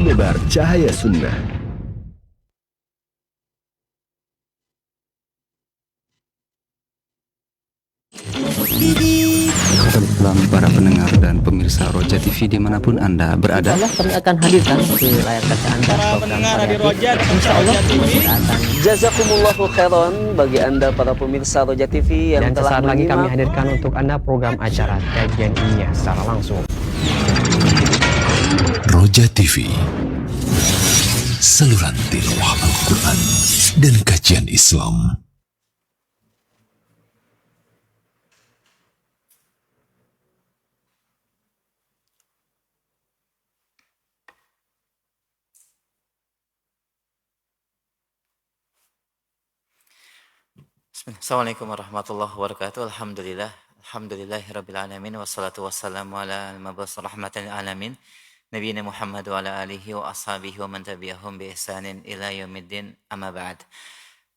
penebar cahaya sunnah. Selamat para pendengar dan pemirsa Roja TV dimanapun Anda berada. Insya Allah kami akan hadirkan ke layar kaca Anda program variatif. Insya Allah kita akan Jazakumullahu khairan bagi Anda para pemirsa Roja TV yang dan telah sesaat lagi kami menyimak. hadirkan untuk Anda program acara kajian ilmiah secara langsung. Roja TV, saluran tilawah Al-Quran dan kajian Islam. Assalamualaikum warahmatullahi wabarakatuh. Alhamdulillahirrabbilalamin. Wassalatu wassalamu ala al-mab'us rahmatan alamin. Nabiyina Muhammad wa ala alihi wa ashabihi wa man tabi'ahum bi ihsanin ila yaumiddin, amma ba'd.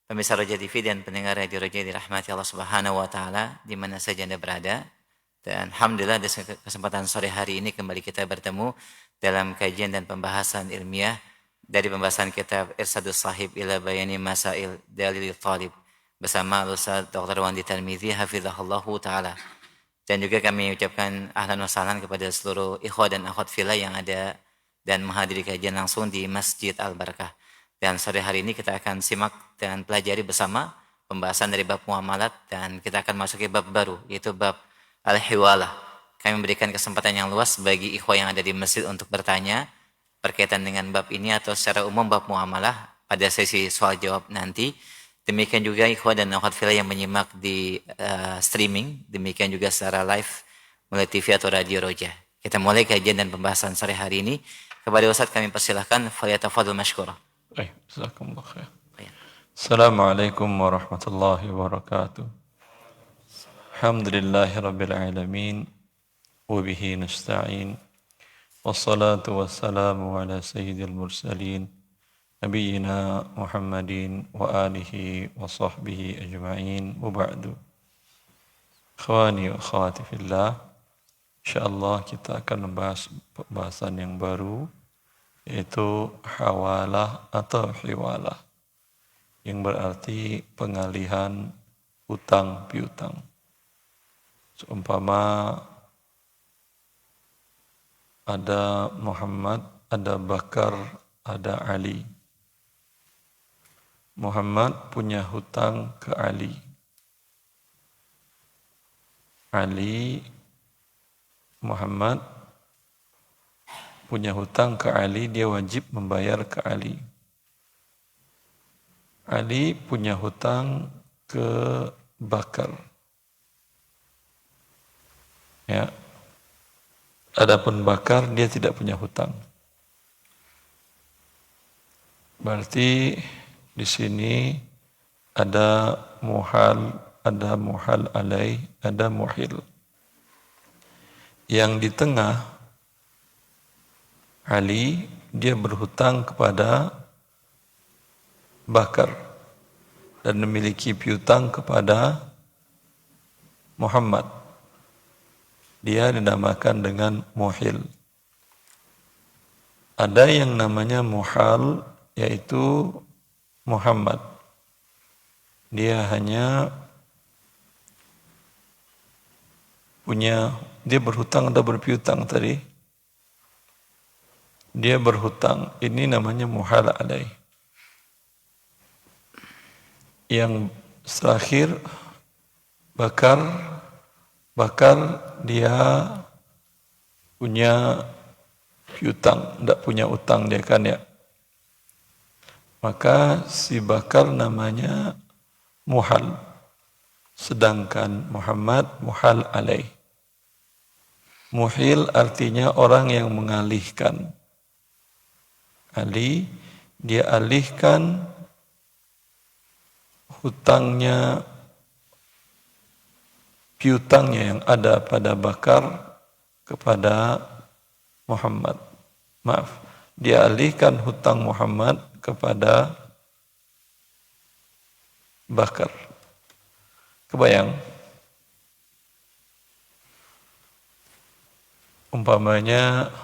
Pemirsa Roja TV dan pendengar Radio Roja dirahmati Allah Subhanahu wa taala di mana saja Anda berada. Dan alhamdulillah di kesempatan sore hari ini kembali kita bertemu dalam kajian dan pembahasan ilmiah dari pembahasan kitab Irsadus Sahib ila Bayani Masail Dalil Talib bersama Ustaz Dr. Wandi Tarmizi hafizahullahu taala. Dan juga kami ucapkan ahlan wa sahlan kepada seluruh ikhwah dan akhwat fillah yang ada dan menghadiri kajian langsung di Masjid Al-Barakah. Dan sore hari ini kita akan simak dan pelajari bersama pembahasan dari bab muamalat dan kita akan masuki bab baru yaitu bab al-hiwalah. Kami memberikan kesempatan yang luas bagi ikhwah yang ada di masjid untuk bertanya berkaitan dengan bab ini atau secara umum bab muamalah pada sesi soal jawab nanti. Demikian juga ikhwah dan akhwat fillah yang menyimak di streaming, demikian juga secara live melalui TV atau Radio Roja. Kita mulai kajian dan pembahasan sore hari ini. Kepada Ustaz kami persilahkan, falyatafadhal mashkura. Baik, jazakumullah khair. Assalamualaikum warahmatullahi wabarakatuh. Alhamdulillahirabbil alamin wa bihi nasta'in. Wassalatu wassalamu ala sayyidil mursalin. Nabiyyina Muhammadin wa alihi wa sahbihi ajma'in wa ba'du. Ikhwani wa akhwati fillah, insyaallah kita akan membahas pembahasan yang baru yaitu hawalah atau hiwalah yang berarti pengalihan hutang piutang. Seumpama ada Muhammad, ada Bakar, ada Ali. Muhammad punya hutang ke Ali. Muhammad punya hutang ke Ali, dia wajib membayar ke Ali. Ali punya hutang ke Bakar. Ya. Adapun Bakar dia tidak punya hutang. Berarti di sini ada muhal alaih, ada muhil. Yang di tengah Ali dia berhutang kepada Bakar dan memiliki piutang kepada Muhammad. Dia dinamakan dengan muhil. Ada yang namanya muhal yaitu Muhammad. Dia hanya dia berhutang atau berpiutang tadi. Dia berhutang. Ini namanya muhal alaih. Yang terakhir Bakar dia punya piutang, tidak punya utang dia kan ya. Maka si Bakar namanya muhal. Sedangkan Muhammad muhal alaih. Muhil artinya orang yang mengalihkan. Ali, dia alihkan hutangnya, piutangnya yang ada pada Bakar kepada Muhammad. Maaf, dia alihkan hutang Muhammad kepada Bakar. Kebayang? Umpamanya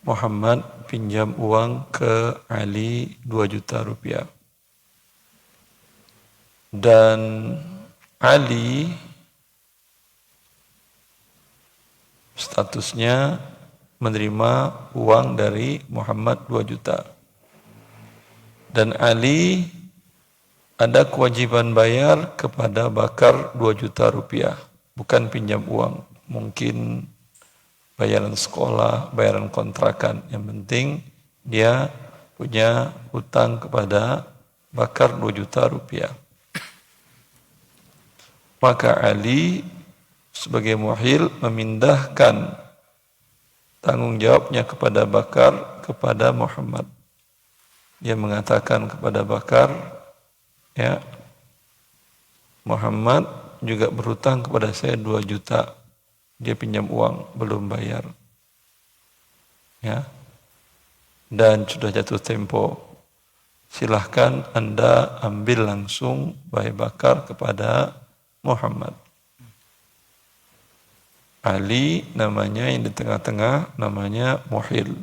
Muhammad pinjam uang ke Ali 2 juta rupiah. Dan Ali statusnya menerima uang dari Muhammad 2 juta. Dan Ali ada kewajiban bayar kepada Bakar 2 juta rupiah. Bukan pinjam uang. Mungkin bayaran sekolah, bayaran kontrakan. Yang penting dia punya hutang kepada Bakar 2 juta rupiah. Maka Ali sebagai muhil memindahkan tanggung jawabnya kepada Bakar kepada Muhammad. Dia mengatakan kepada Bakar, ya, Muhammad juga berhutang kepada saya 2 juta. Dia pinjam uang, belum bayar. Ya. Dan sudah jatuh tempo. Silahkan Anda ambil langsung Bahai Bakar kepada Muhammad. Ali namanya yang di tengah-tengah namanya muhil.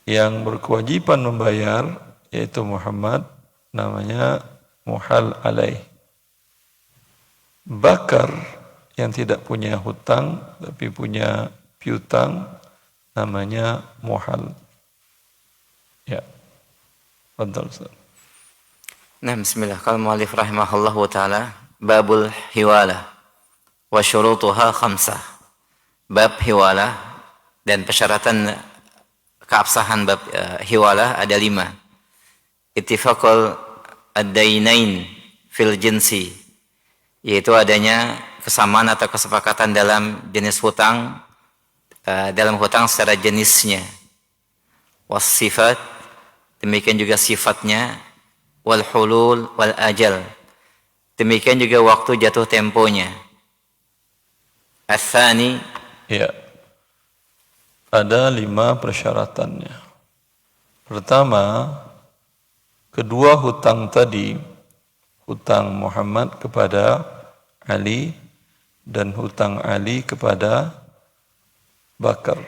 Yang berkewajiban membayar yaitu Muhammad namanya muhal alaih. Bakar yang tidak punya hutang tapi punya piutang namanya muhal. Ya. Fadhal Ustaz. Nah, bismillah. Kalau mu'allif rahimahullahu ta'ala, babul hiwalah wa syurutuha khamsah. Bab hiwalah dan persyaratan keabsahan bab hiwalah ada 5. Ittifaqul ad-dainain fil jinsi, yaitu adanya kesamaan atau kesepakatan dalam jenis hutang, dalam hutang secara jenisnya. Was sifat, demikian juga sifatnya. Wal hulul wal ajal, demikian juga waktu jatuh temponya. Ats-tsani, ya, ada 5 persyaratannya. Pertama, kedua hutang tadi, hutang Muhammad kepada Ali dan hutang Ali kepada Bakar,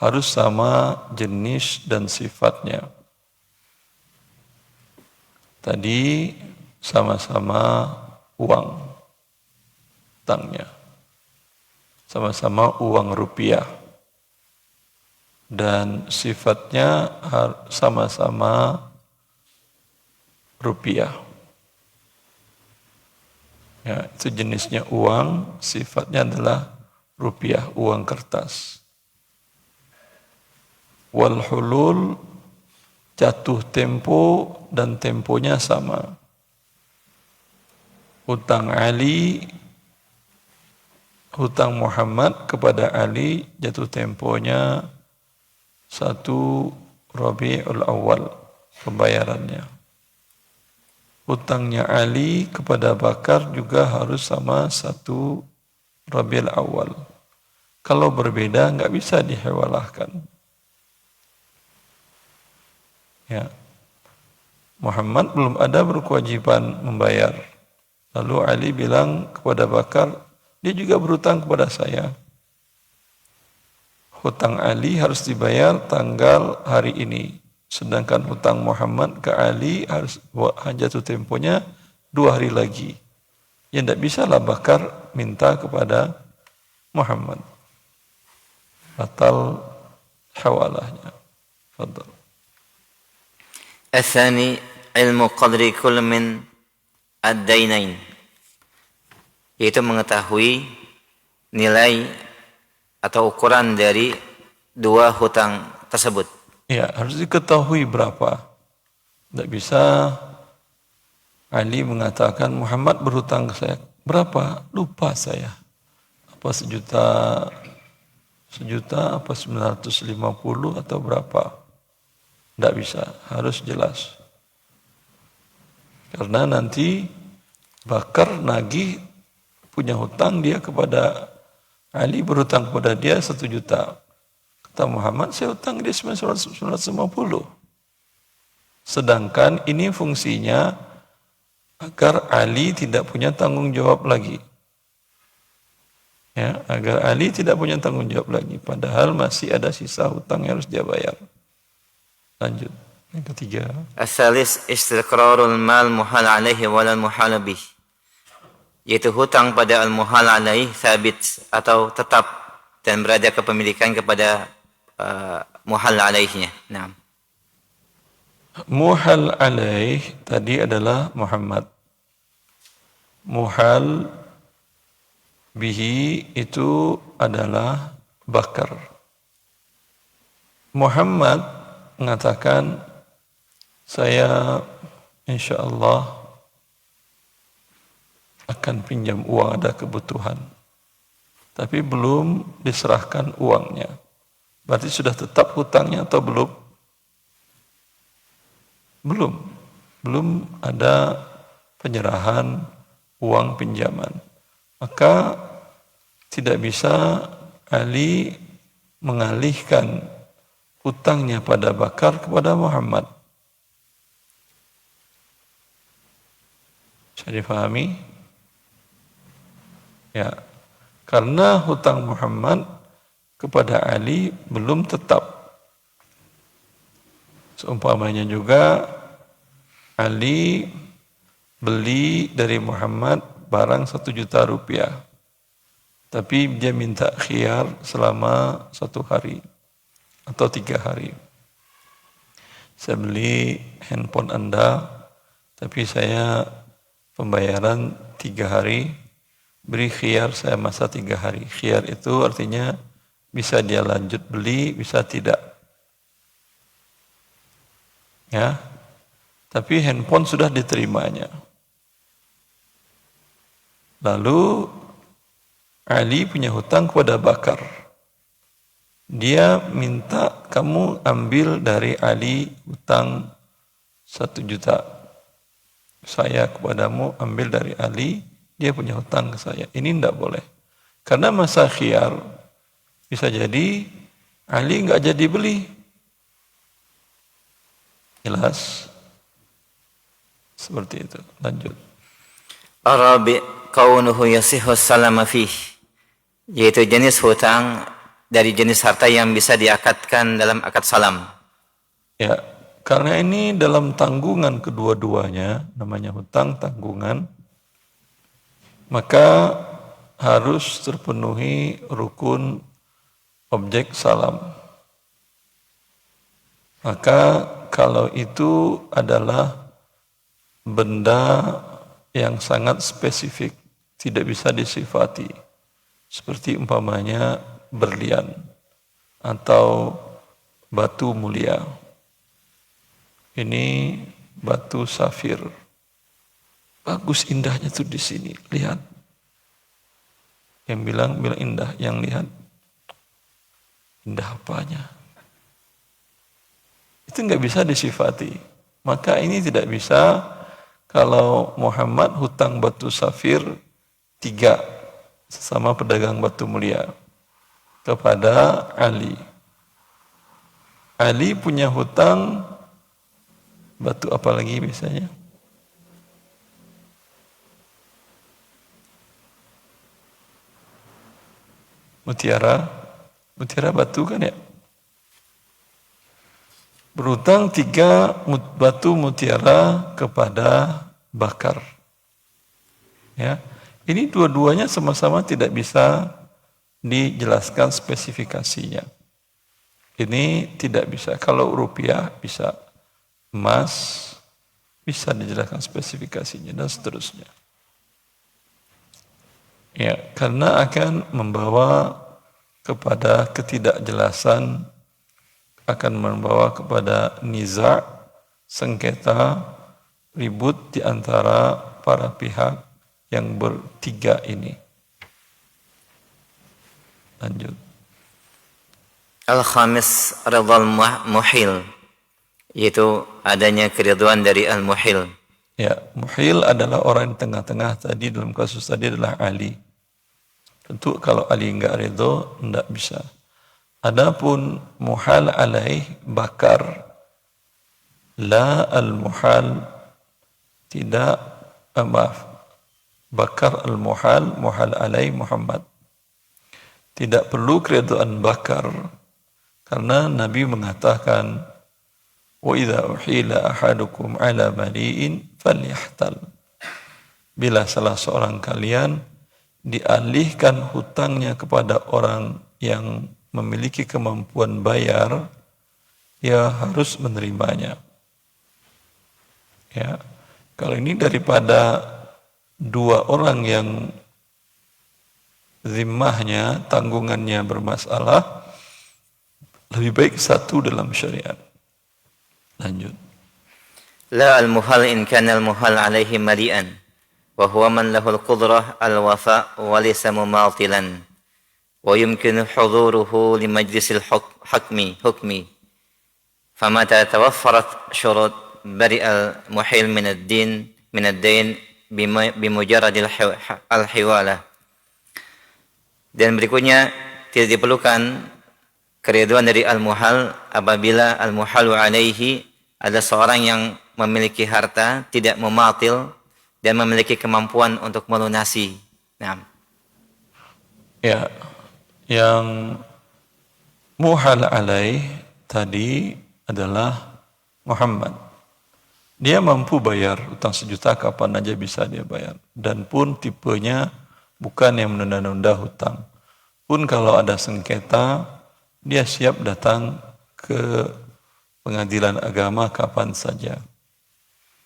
harus sama jenis dan sifatnya. Tadi sama-sama uang hutangnya, sama-sama uang rupiah, dan sifatnya sama-sama rupiah. Ya, itu jenisnya uang, sifatnya adalah rupiah, uang kertas. Wal hulul, jatuh tempo dan temponya sama. Hutang Ali, hutang Muhammad kepada Ali jatuh temponya 1 Rabiul Awal pembayarannya. Hutangnya Ali kepada Bakar juga harus sama 1 Rabiul Awal. Kalau berbeda nggak bisa dihewalahkan. Ya. Muhammad belum ada berkewajiban membayar. Lalu Ali bilang kepada Bakar, dia juga berhutang kepada saya. Hutang Ali harus dibayar tanggal hari ini. Sedangkan hutang Muhammad ke Ali harus jatuh temponya 2 hari lagi. Ya tidak bisa lah Bakar minta kepada Muhammad. Batal hawalahnya. Fadhal. ats-tsani ilmu qadri kull min ad-dainain, yaitu mengetahui nilai atau ukuran dari 2 hutang tersebut. Ya, harus diketahui berapa. Tidak bisa Ali mengatakan Muhammad berhutang ke saya. Berapa? Lupa saya. Apa sejuta, apa 950 atau berapa? Tidak bisa, harus jelas. Karena nanti Bakar nagih punya hutang dia kepada Ali, berhutang kepada dia 1 juta. Kata Muhammad, saya hutang dia 950. Sedangkan ini fungsinya agar Ali tidak punya tanggung jawab lagi. Ya, agar Ali tidak punya tanggung jawab lagi, padahal masih ada sisa hutang yang harus dia bayar. Lanjut. Yang ketiga. As-salis istiqrarul mal muhal alaihi wal muhal bih. Yaitu hutang pada al-muhal alaihi sabit atau tetap dan berada kepemilikan kepada muhal alaihinya. Naam. Muhal alaih tadi adalah Muhammad. Muhal bihi itu adalah Bakar. Muhammad mengatakan, saya insya Allah akan pinjam uang, ada kebutuhan. Tapi belum diserahkan uangnya. Berarti sudah tetap hutangnya atau belum? Belum. Belum ada penyerahan uang pinjaman. Maka tidak bisa Ali mengalihkan hutangnya pada Bakar kepada Muhammad. Bisa difahami? Ya, karena hutang Muhammad kepada Ali belum tetap. Seumpamanya juga Ali beli dari Muhammad barang 1 juta rupiah. Tapi dia minta khiyar selama 1 hari atau 3 hari. Saya beli handphone Anda, tapi saya pembayaran 3 hari. Beri khiyar saya masa 3 hari. Khiyar itu artinya bisa dia lanjut beli, bisa tidak. Ya. Tapi handphone sudah diterimanya. Lalu Ali punya hutang kepada Bakar. Dia minta kamu ambil dari Ali hutang 1 juta. Saya kepadamu ambil dari Ali, dia punya hutang ke saya. Ini tidak boleh. Karena masa khiyar, bisa jadi Ali nggak jadi beli. Jelas? Seperti itu. Lanjut. Arabi kaunuhu yasihu salama fih. Yaitu jenis hutang dari jenis harta yang bisa diakadkan dalam akad salam. Ya, karena ini dalam tanggungan kedua-duanya, namanya hutang tanggungan, maka harus terpenuhi rukun objek salam. Maka kalau itu adalah benda yang sangat spesifik, tidak bisa disifati, seperti umpamanya berlian atau batu mulia. Ini batu safir. Bagus indahnya tuh di sini. Lihat. Yang bilang indah, yang lihat indah apanya? Itu nggak bisa disifati. Maka ini tidak bisa kalau Muhammad hutang batu safir 3 sesama pedagang batu mulia kepada Ali. Ali punya hutang batu apa lagi biasanya? Mutiara batu kan ya? Berhutang 3 batu mutiara kepada Bakar. Ya, ini dua-duanya sama-sama tidak bisa dijelaskan spesifikasinya. Ini tidak bisa. Kalau rupiah bisa, emas bisa dijelaskan spesifikasinya dan seterusnya. Ya, karena akan membawa kepada ketidakjelasan, akan membawa kepada niza, sengketa, ribut di antara para pihak yang bertiga ini. Lanjut. Al-khamis ridhal muhil, yaitu adanya keriduan dari al-muhil. Ya, muhil adalah orang di tengah-tengah tadi, dalam kasus tadi adalah Ali. Tentu kalau Ali enggak ridho, enggak bisa. Adapun muhal alaih Bakar, la al-muhal, tidak, maaf, Bakar al-muhal, muhal alaih Muhammad. tidak perlu keridhaan bakar, karena Nabi mengatakan, wa idza uhila ahadukum ala mali'in falyahtal. Bila salah seorang kalian dialihkan hutangnya kepada orang yang memiliki kemampuan bayar, ya harus menerimanya. Ya, kalau ini daripada dua orang yang zimmahnya, tanggungannya bermasalah, lebih baik satu dalam syariat. Lanjut. La al-muhal in kana al-muhal alaihi mali'an wa huwa man lahu al-qudrah al-wafa wa laysa mumatilan wa yumkinu huduruhu li majlisil hukmi famata tawaffarat syurut bari al-muhil min ad-dain bimujarrad al-hiwalah. Dan berikutnya, tidak diperlukan keriduan dari al-muhal apabila al-muhalu alaihi ada seorang yang memiliki harta, tidak mematil dan memiliki kemampuan untuk melunasi. Nah. Ya, yang muhal alaih tadi adalah Muhammad. Dia mampu bayar utang 1 juta, kapan aja bisa dia bayar. Dan pun tipenya bukan yang menunda-nunda hutang. Pun kalau ada sengketa, dia siap datang ke pengadilan agama kapan saja.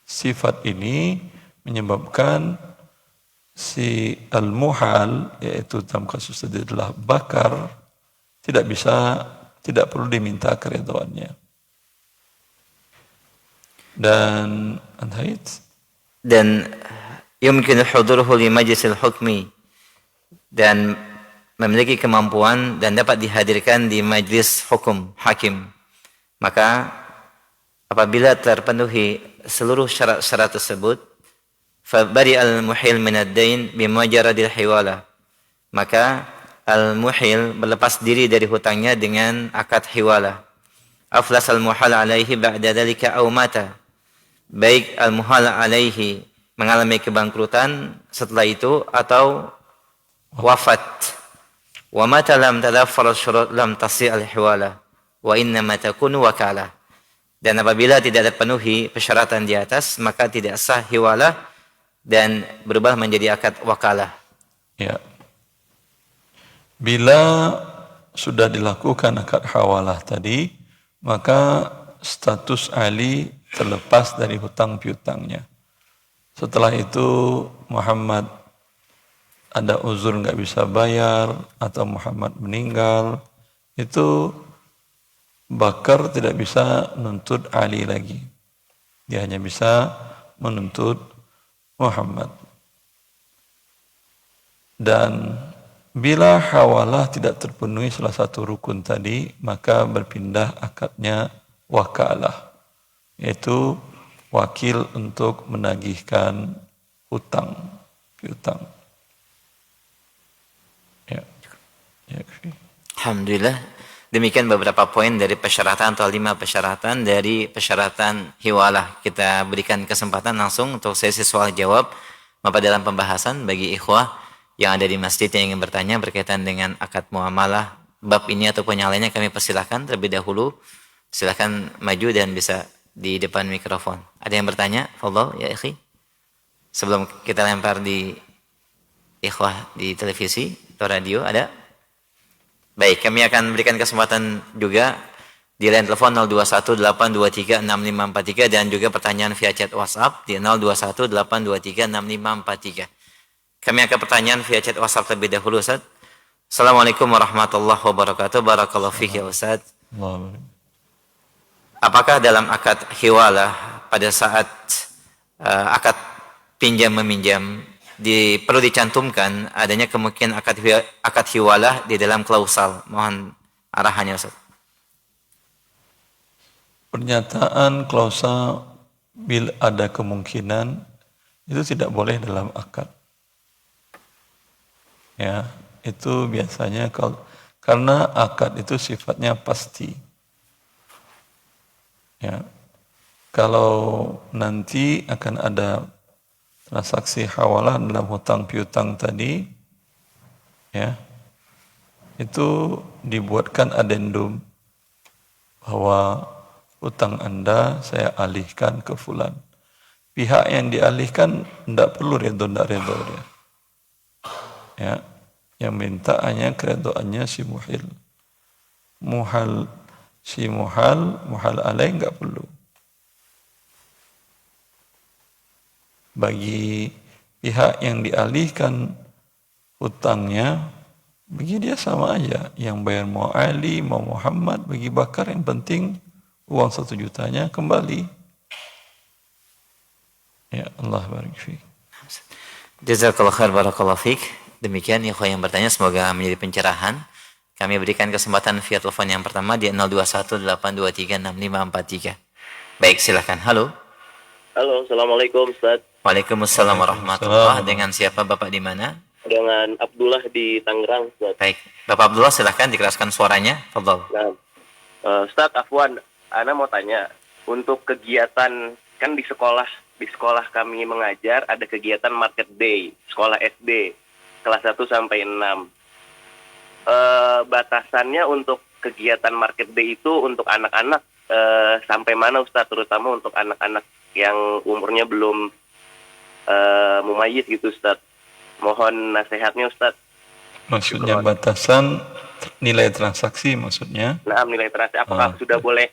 Sifat ini menyebabkan si al-muhal, yaitu dalam kasus tadi adalah bakar, tidak perlu diminta keridhaannya. Dan yumkinu huduruhu li majlisil hukmi, dan memiliki kemampuan dan dapat dihadirkan di majlis hukum hakim. Maka apabila terpenuhi seluruh syarat-syarat tersebut, fabari al-muhil min ad-dain bimujarradil hiwalah, maka al-muhil berlepas diri dari hutangnya dengan akad hiwalah. Aflas al-muhal alaihi ba'da dhalika aw mata, baik al-muhal alaihi mengalami kebangkrutan setelah itu atau wafat. Wa mata lam tadaffar syurut lam tasi' al-hiwalah wa innama takunu wakalah. Dan apabila tidak terpenuhi persyaratan di atas, maka tidak sah hiwalah dan berubah menjadi akad wakalah. Ya. Bila sudah dilakukan akad hawalah tadi, maka status Ali terlepas dari hutang piutangnya. Setelah itu Muhammad ada uzur nggak bisa bayar atau Muhammad meninggal, itu Bakar tidak bisa menuntut Ali lagi. Dia hanya bisa menuntut Muhammad. Dan bila hawalah tidak terpenuhi salah satu rukun tadi, maka berpindah akadnya wakalah, yaitu wakil untuk menagihkan hutang piutang. Ya. Alhamdulillah. Demikian beberapa poin dari persyaratan atau 5 persyaratan dari persyaratan hiwalah. Kita berikan kesempatan langsung untuk sesi soal jawab Bapak dalam pembahasan bagi ikhwah yang ada di masjid yang ingin bertanya berkaitan dengan akad muamalah bab ini ataupun yang lainnya. Kami persilahkan terlebih dahulu. Silakan maju dan bisa di depan mikrofon. Ada yang bertanya? Fadhal ya akhi. Sebelum kita lempar di ikhwah di televisi atau radio, ada? Baik, kami akan berikan kesempatan juga di line telepon 0218236543 dan juga pertanyaan via chat WhatsApp di 0218236543. Kami akan pertanyaan via chat WhatsApp terlebih dahulu, Ustaz. Assalamualaikum warahmatullahi wabarakatuh. Barakallahu fiik ya Ustaz. Apakah dalam akad hiwalah pada saat akad pinjam meminjam perlu dicantumkan adanya kemungkinan akad hiwalah di dalam klausal? Mohon arahannya Ustaz. Pernyataan klausal bila ada kemungkinan itu tidak boleh dalam akad. Ya, itu biasanya karena akad itu sifatnya pasti. Ya. Kalau nanti akan ada transaksi hawalah dalam hutang piutang tadi, ya, itu dibuatkan adendum bahwa utang Anda saya alihkan ke fulan. Pihak yang dialihkan tidak perlu redho dia. Ya, yang minta hanya keredoannya si muhil. Muhal alaih enggak perlu. Bagi pihak yang dialihkan hutangnya, bagi dia sama aja. Yang bayar mau Ali, mau Muhammad, bagi Bakar yang penting uang 1 jutanya kembali. Ya Allah barik fiik. Jazakallah khair, barakallahu fiik. Demikian ikhwan yang bertanya, semoga menjadi pencerahan. Kami berikan kesempatan via telepon yang pertama di 0218236543. Baik, silakan. Halo. Halo, Assalamualaikum Ustaz. Waalaikumsalam warahmatullahi. Dengan siapa Bapak di mana? Dengan Abdullah di Tangerang, Ustaz. Baik, Bapak Abdullah silakan dikeraskan suaranya. Fadhal. Nah, Ustaz Afwan, Ana mau tanya, untuk kegiatan kan di sekolah kami mengajar ada kegiatan market day, sekolah SD kelas 1 sampai 6. Batasannya untuk kegiatan market day itu untuk anak-anak sampai mana Ustaz, terutama untuk anak-anak yang umurnya belum mumayyiz gitu Ustaz. Mohon nasihatnya Ustaz. Maksudnya batasan nilai transaksi maksudnya? Nah, nilai transaksi apakah sudah boleh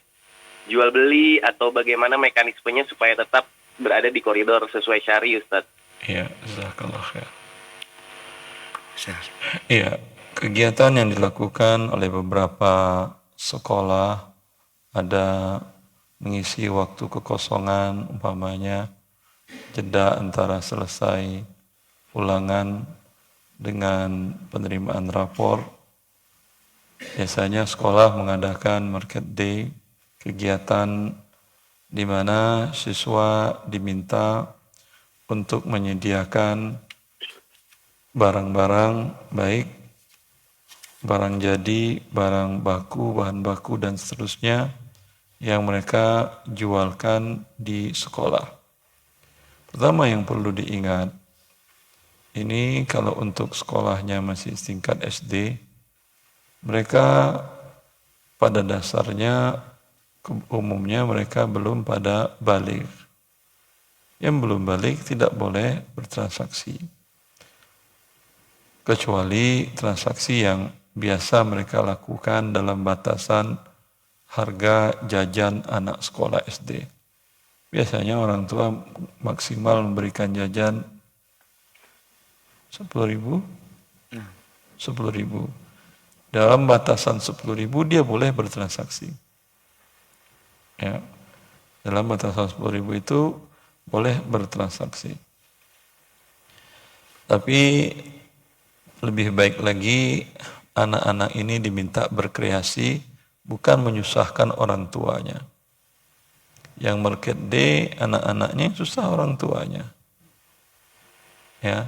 jual beli atau bagaimana mekanismenya supaya tetap berada di koridor sesuai syari Ustaz? Iya, jazakallah khair. Iya, kegiatan yang dilakukan oleh beberapa sekolah ada mengisi waktu kekosongan, umpamanya jeda antara selesai ulangan dengan penerimaan rapor. Biasanya sekolah mengadakan market day, kegiatan di mana siswa diminta untuk menyediakan barang-barang baik, barang jadi, barang baku, bahan baku dan seterusnya yang mereka jualkan di sekolah. Pertama yang perlu diingat, ini kalau untuk sekolahnya masih tingkat SD, mereka pada dasarnya umumnya mereka belum pada baligh. Yang belum baligh tidak boleh bertransaksi. Kecuali transaksi yang biasa mereka lakukan dalam batasan harga jajan anak sekolah SD. Biasanya orang tua maksimal memberikan jajan 10.000. 10.000. Dalam batasan 10.000 dia boleh bertransaksi. Ya. Dalam batasan 10.000 itu boleh bertransaksi. Tapi lebih baik lagi anak-anak ini diminta berkreasi, bukan menyusahkan orang tuanya. Yang market day anak-anaknya susah orang tuanya. Ya,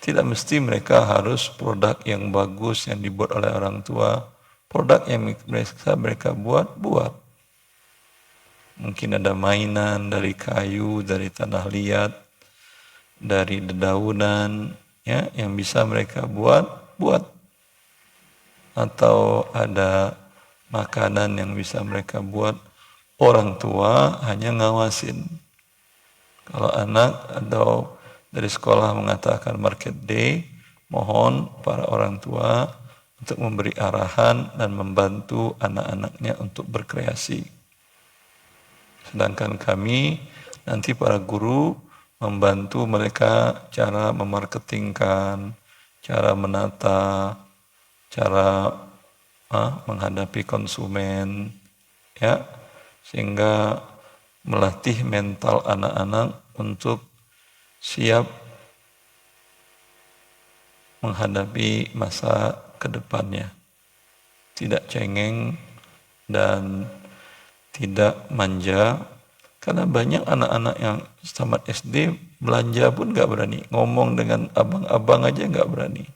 tidak mesti mereka harus produk yang bagus yang dibuat oleh orang tua. Produk yang mereka buat. Mungkin ada mainan dari kayu, dari tanah liat, dari dedaunan, ya, yang bisa mereka buat. Atau ada makanan yang bisa mereka buat. Orang tua hanya ngawasin. Kalau anak atau dari sekolah mengatakan market day, mohon para orang tua untuk memberi arahan dan membantu anak-anaknya untuk berkreasi. Sedangkan kami nanti para guru membantu mereka cara memarketingkan, cara menata, cara menghadapi konsumen, ya, sehingga melatih mental anak-anak untuk siap menghadapi masa kedepannya. Tidak cengeng dan tidak manja, karena banyak anak-anak yang tamat SD belanja pun gak berani, ngomong dengan abang-abang aja gak berani,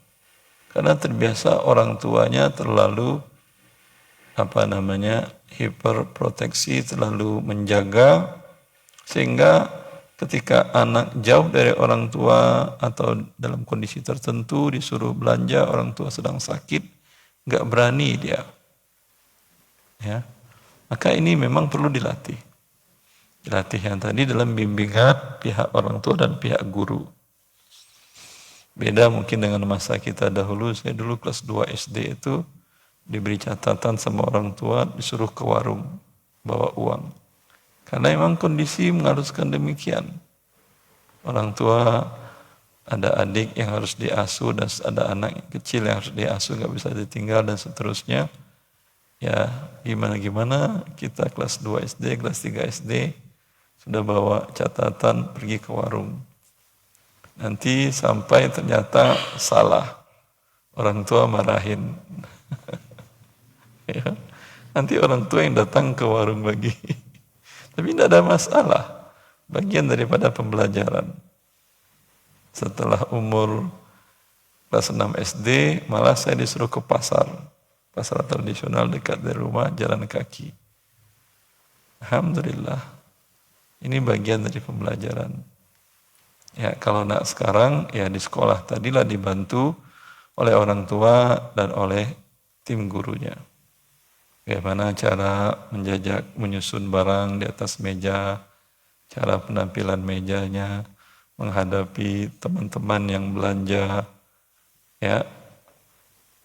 karena terbiasa orang tuanya terlalu hiperproteksi, terlalu menjaga, sehingga ketika anak jauh dari orang tua atau dalam kondisi tertentu disuruh belanja, orang tua sedang sakit, nggak berani dia. Ya, maka ini memang perlu dilatih. Dilatih yang tadi dalam bimbingan pihak orang tua dan pihak guru. Beda mungkin dengan masa kita dahulu. Saya dulu kelas 2 SD itu diberi catatan sama orang tua, disuruh ke warung bawa uang. Karena memang kondisi mengharuskan demikian. Orang tua ada adik yang harus diasuh dan ada anak yang kecil yang harus diasuh, nggak bisa ditinggal dan seterusnya. Ya gimana kita kelas 2 SD, kelas 3 SD sudah bawa catatan pergi ke warung. Nanti sampai ternyata salah, orang tua marahin. Ya. Nanti orang tua yang datang ke warung lagi. Tapi tidak ada masalah, bagian daripada pembelajaran. Setelah umur kelas 6 SD, malah saya disuruh ke pasar tradisional dekat dari rumah, jalan kaki. Alhamdulillah. Ini bagian dari pembelajaran. Ya, kalau nak sekarang, ya di sekolah tadilah dibantu oleh orang tua dan oleh tim gurunya. Bagaimana cara menjajak, menyusun barang di atas meja, cara penampilan mejanya, menghadapi teman-teman yang belanja, ya,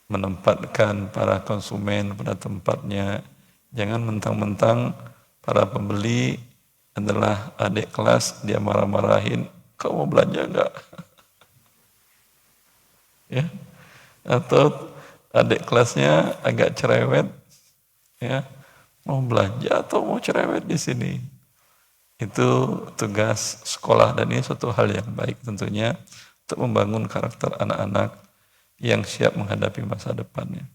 menempatkan para konsumen pada tempatnya. Jangan mentang-mentang para pembeli adalah adik kelas, dia marah-marahin, kau mau belanja enggak? Ya. Atau adik kelasnya agak cerewet, ya, mau belanja atau mau cerewet di sini. Itu tugas sekolah dan ini suatu hal yang baik tentunya untuk membangun karakter anak-anak yang siap menghadapi masa depannya.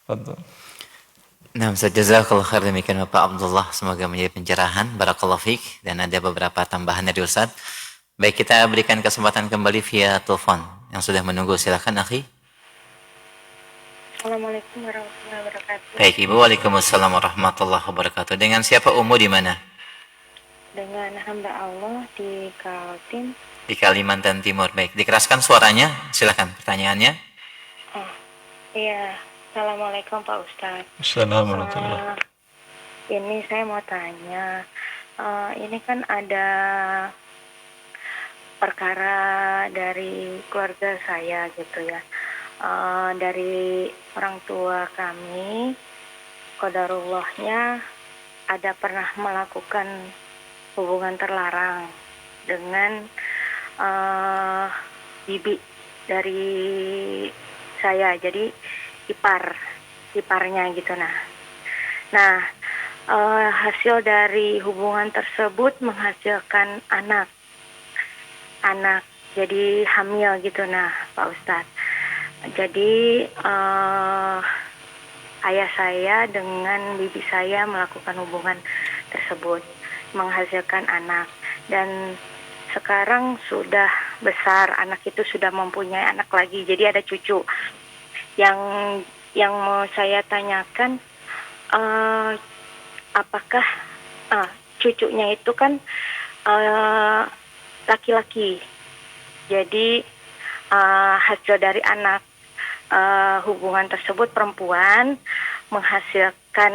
Betul. Nah, Ustaz, jazakallah khair, demikian Bapak Abdullah, semoga menjadi pencerahan. Barakallahu fiik. Dan ada beberapa tambahan dari Ustaz. Baik, kita berikan kesempatan kembali via telepon yang sudah menunggu. Silakan, akhi. Assalamualaikum warahmatullahi wabarakatuh. Baik, Ibu. Waalaikumsalam warahmatullahi wabarakatuh. Dengan siapa Ummu di mana? Dengan hamba Allah di Kaltim. Di Kalimantan Timur. Baik, dikeraskan suaranya. Silakan pertanyaannya. Oh, iya. Assalamualaikum Pak Ustadz. Assalamualaikum. Ini saya mau tanya, ini kan ada perkara dari keluarga saya gitu ya, dari orang tua kami, qadarullahnya ada pernah melakukan hubungan terlarang dengan bibi dari saya, jadi iparnya gitu. Nah, hasil dari hubungan tersebut menghasilkan anak jadi hamil gitu. Nah, Pak Ustadz, jadi ayah saya dengan bibi saya melakukan hubungan tersebut menghasilkan anak, dan sekarang sudah besar, anak itu sudah mempunyai anak lagi, jadi ada cucu. Yang mau saya tanyakan, apakah cucunya itu kan laki-laki, jadi hasil dari anak hubungan tersebut perempuan menghasilkan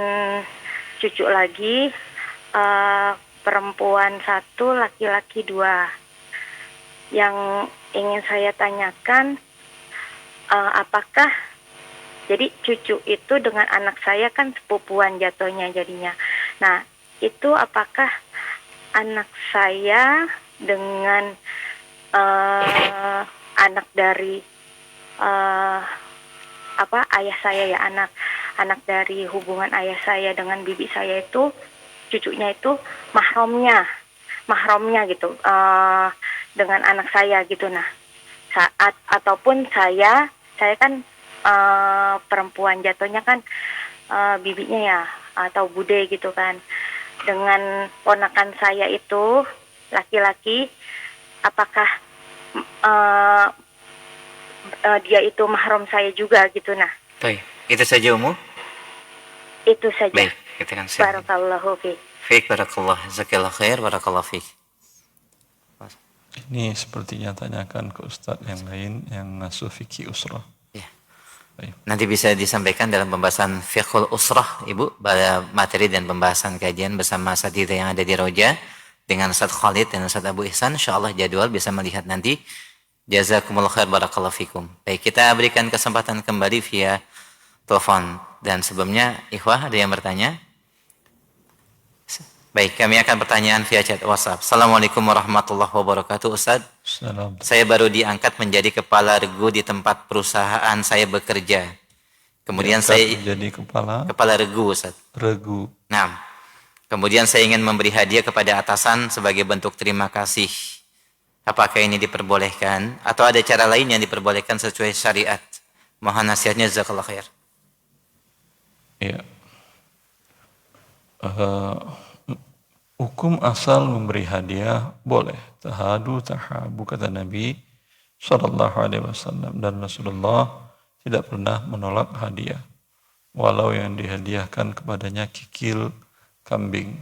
cucu lagi, perempuan 1, laki-laki 2. Yang ingin saya tanyakan, apakah jadi cucu itu dengan anak saya kan sepupuan jatuhnya jadinya. Nah, itu apakah anak saya dengan anak dari ayah saya ya, anak dari hubungan ayah saya dengan bibi saya itu, cucunya itu mahromnya gitu, dengan anak saya gitu. Nah, saat ataupun saya kan perempuan jatuhnya kan, bibinya ya atau bude gitu kan, dengan ponakan saya itu laki-laki, apakah dia itu mahram saya juga gitu. Nah, baik, itu saja Ummu. Itu saja. Baik, kita kan siap. Barakallahu fiik. Fiik, barakallah, jazakallah khair, barakallah fiik. Ini sepertinya tanyakan ke Ustadz yang lain yang ngasuh fikih usrah. Ya. Nanti bisa disampaikan dalam pembahasan fiqhul usrah, Ibu, pada materi dan pembahasan kajian bersama asatidz yang ada di Roja dengan Ustaz Khalid dan Ustaz Abu Ihsan. Insyaallah jadwal bisa melihat nanti. Jazakumullah khair, barakallahu fikum. Baik, kita berikan kesempatan kembali via telepon. Dan sebelumnya, ikhwah ada yang bertanya? Baik, kami akan pertanyaan via chat WhatsApp. Assalamualaikum warahmatullahi wabarakatuh, Ustaz. Salam. Saya baru diangkat menjadi kepala regu di tempat perusahaan saya bekerja. Kemudian saya jadi kepala regu, Ustaz. Regu. Nah, kemudian saya ingin memberi hadiah kepada atasan sebagai bentuk terima kasih. Apakah ini diperbolehkan atau ada cara lain yang diperbolehkan sesuai syariat? Mohon nasihatnya, jazakallahu khair. Iya. Hukum asal memberi hadiah boleh. Tahadu tahabu, kata Nabi sallallahu alaihi wasallam, dan Rasulullah tidak pernah menolak hadiah walau yang dihadiahkan kepadanya kikil kambing.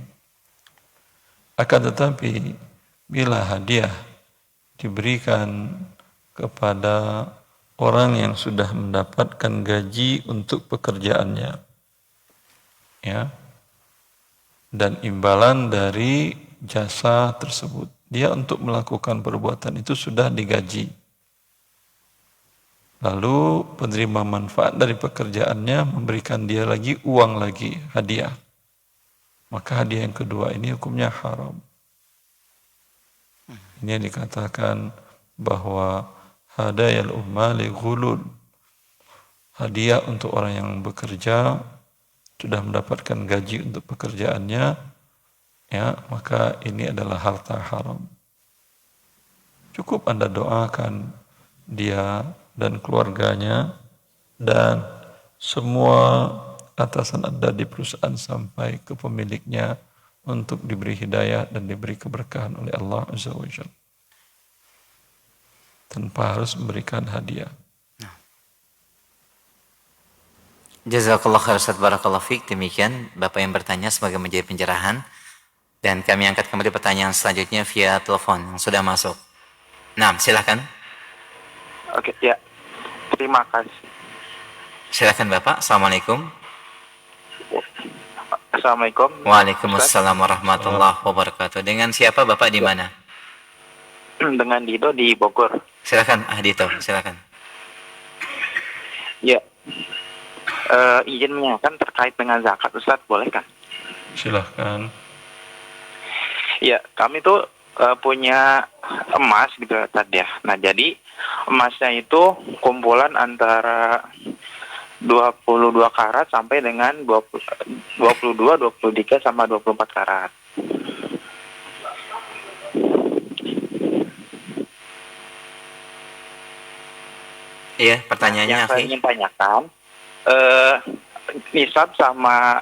Akan tetapi bila hadiah diberikan kepada orang yang sudah mendapatkan gaji untuk pekerjaannya, ya, dan imbalan dari jasa tersebut, dia untuk melakukan perbuatan itu sudah digaji. Lalu penerima manfaat dari pekerjaannya memberikan dia lagi uang lagi, hadiah. Maka hadiah yang kedua ini hukumnya haram. Ini yang dikatakan bahwa hadayal ummali ghulul. Hadiah untuk orang yang bekerja sudah mendapatkan gaji untuk pekerjaannya, ya, maka ini adalah harta haram. Cukup Anda doakan dia dan keluarganya dan semua atasan Anda di perusahaan sampai ke pemiliknya untuk diberi hidayah dan diberi keberkahan oleh Allah Azza wa Jalla, tanpa harus memberikan hadiah. Jazakallah khair, Ustaz, barakallahu fiik. Demikian Bapak yang bertanya semoga menjadi pencerahan. Dan kami angkat kembali pertanyaan selanjutnya via telepon yang sudah masuk. Nah, silakan. Oke, ya. Terima kasih. Silakan Bapak. Assalamualaikum. Assalamualaikum. Waalaikumsalam warahmatullahi wabarakatuh. Dengan siapa Bapak di mana? Dengan Dito di Bogor. Silakan, Dito, silakan. Ya. Izin menanyakan terkait dengan zakat, Ustaz, boleh kan? Silahkan. Ya, kami tuh punya emas gitu tadi ya. Nah, jadi emasnya itu kumpulan antara 22 karat sampai dengan 22, 23 sama 24 karat. Iya, pertanyaannya yang saya ingin tanyakan, nisab sama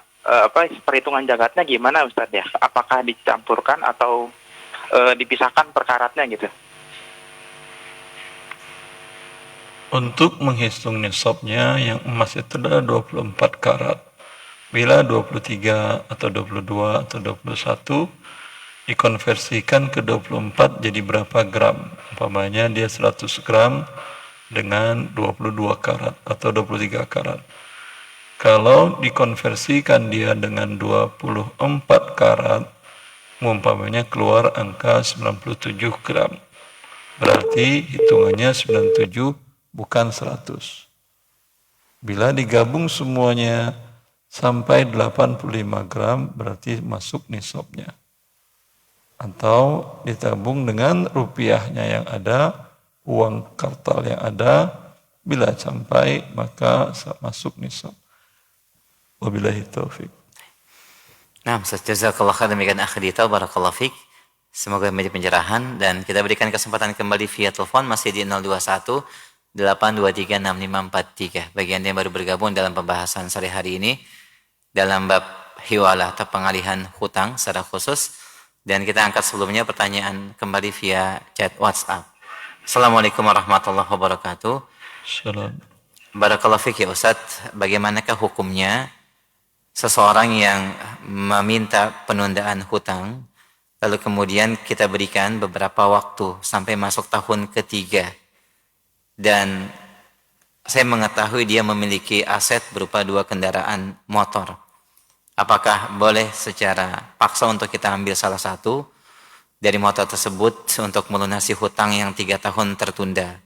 perhitungan zakatnya gimana, Ustaz ya? Apakah dicampurkan atau dipisahkan per karatnya gitu? Untuk menghitung nisabnya, yang emas itu adalah 24 karat. Bila 23 atau 22 atau 21 dikonversikan ke 24 jadi berapa gram? Umpamanya dia 100 gram dengan 22 karat atau 23 karat. Kalau dikonversikan dia dengan 24 karat, umpamanya keluar angka 97 gram. Berarti hitungannya 97 bukan 100. Bila digabung semuanya sampai 85 gram, berarti masuk nisabnya. Atau ditabung dengan rupiahnya yang ada, uang kartal yang ada, bila sampai maka masuk nisab. Wabillahi taufik. Nah, jazakallah khair, demikian akhi Dito, barakallahu fiik. Semoga menjadi pencerahan dan kita berikan kesempatan kembali via telepon masih di 021 823 6543. Bagi Anda yang baru bergabung dalam pembahasan sore hari ini dalam bab hiwalah atau pengalihan hutang secara khusus, dan kita angkat sebelumnya pertanyaan kembali via chat WhatsApp. Assalamualaikum warahmatullahi wabarakatuh. Salam. Barakallahu fiik ya Ustadz, bagaimanakah hukumnya seseorang yang meminta penundaan hutang lalu kemudian kita berikan beberapa waktu sampai masuk tahun ketiga dan saya mengetahui dia memiliki aset berupa 2 kendaraan motor. Apakah boleh secara paksa untuk kita ambil salah satu dari motor tersebut untuk melunasi hutang yang 3 tahun tertunda?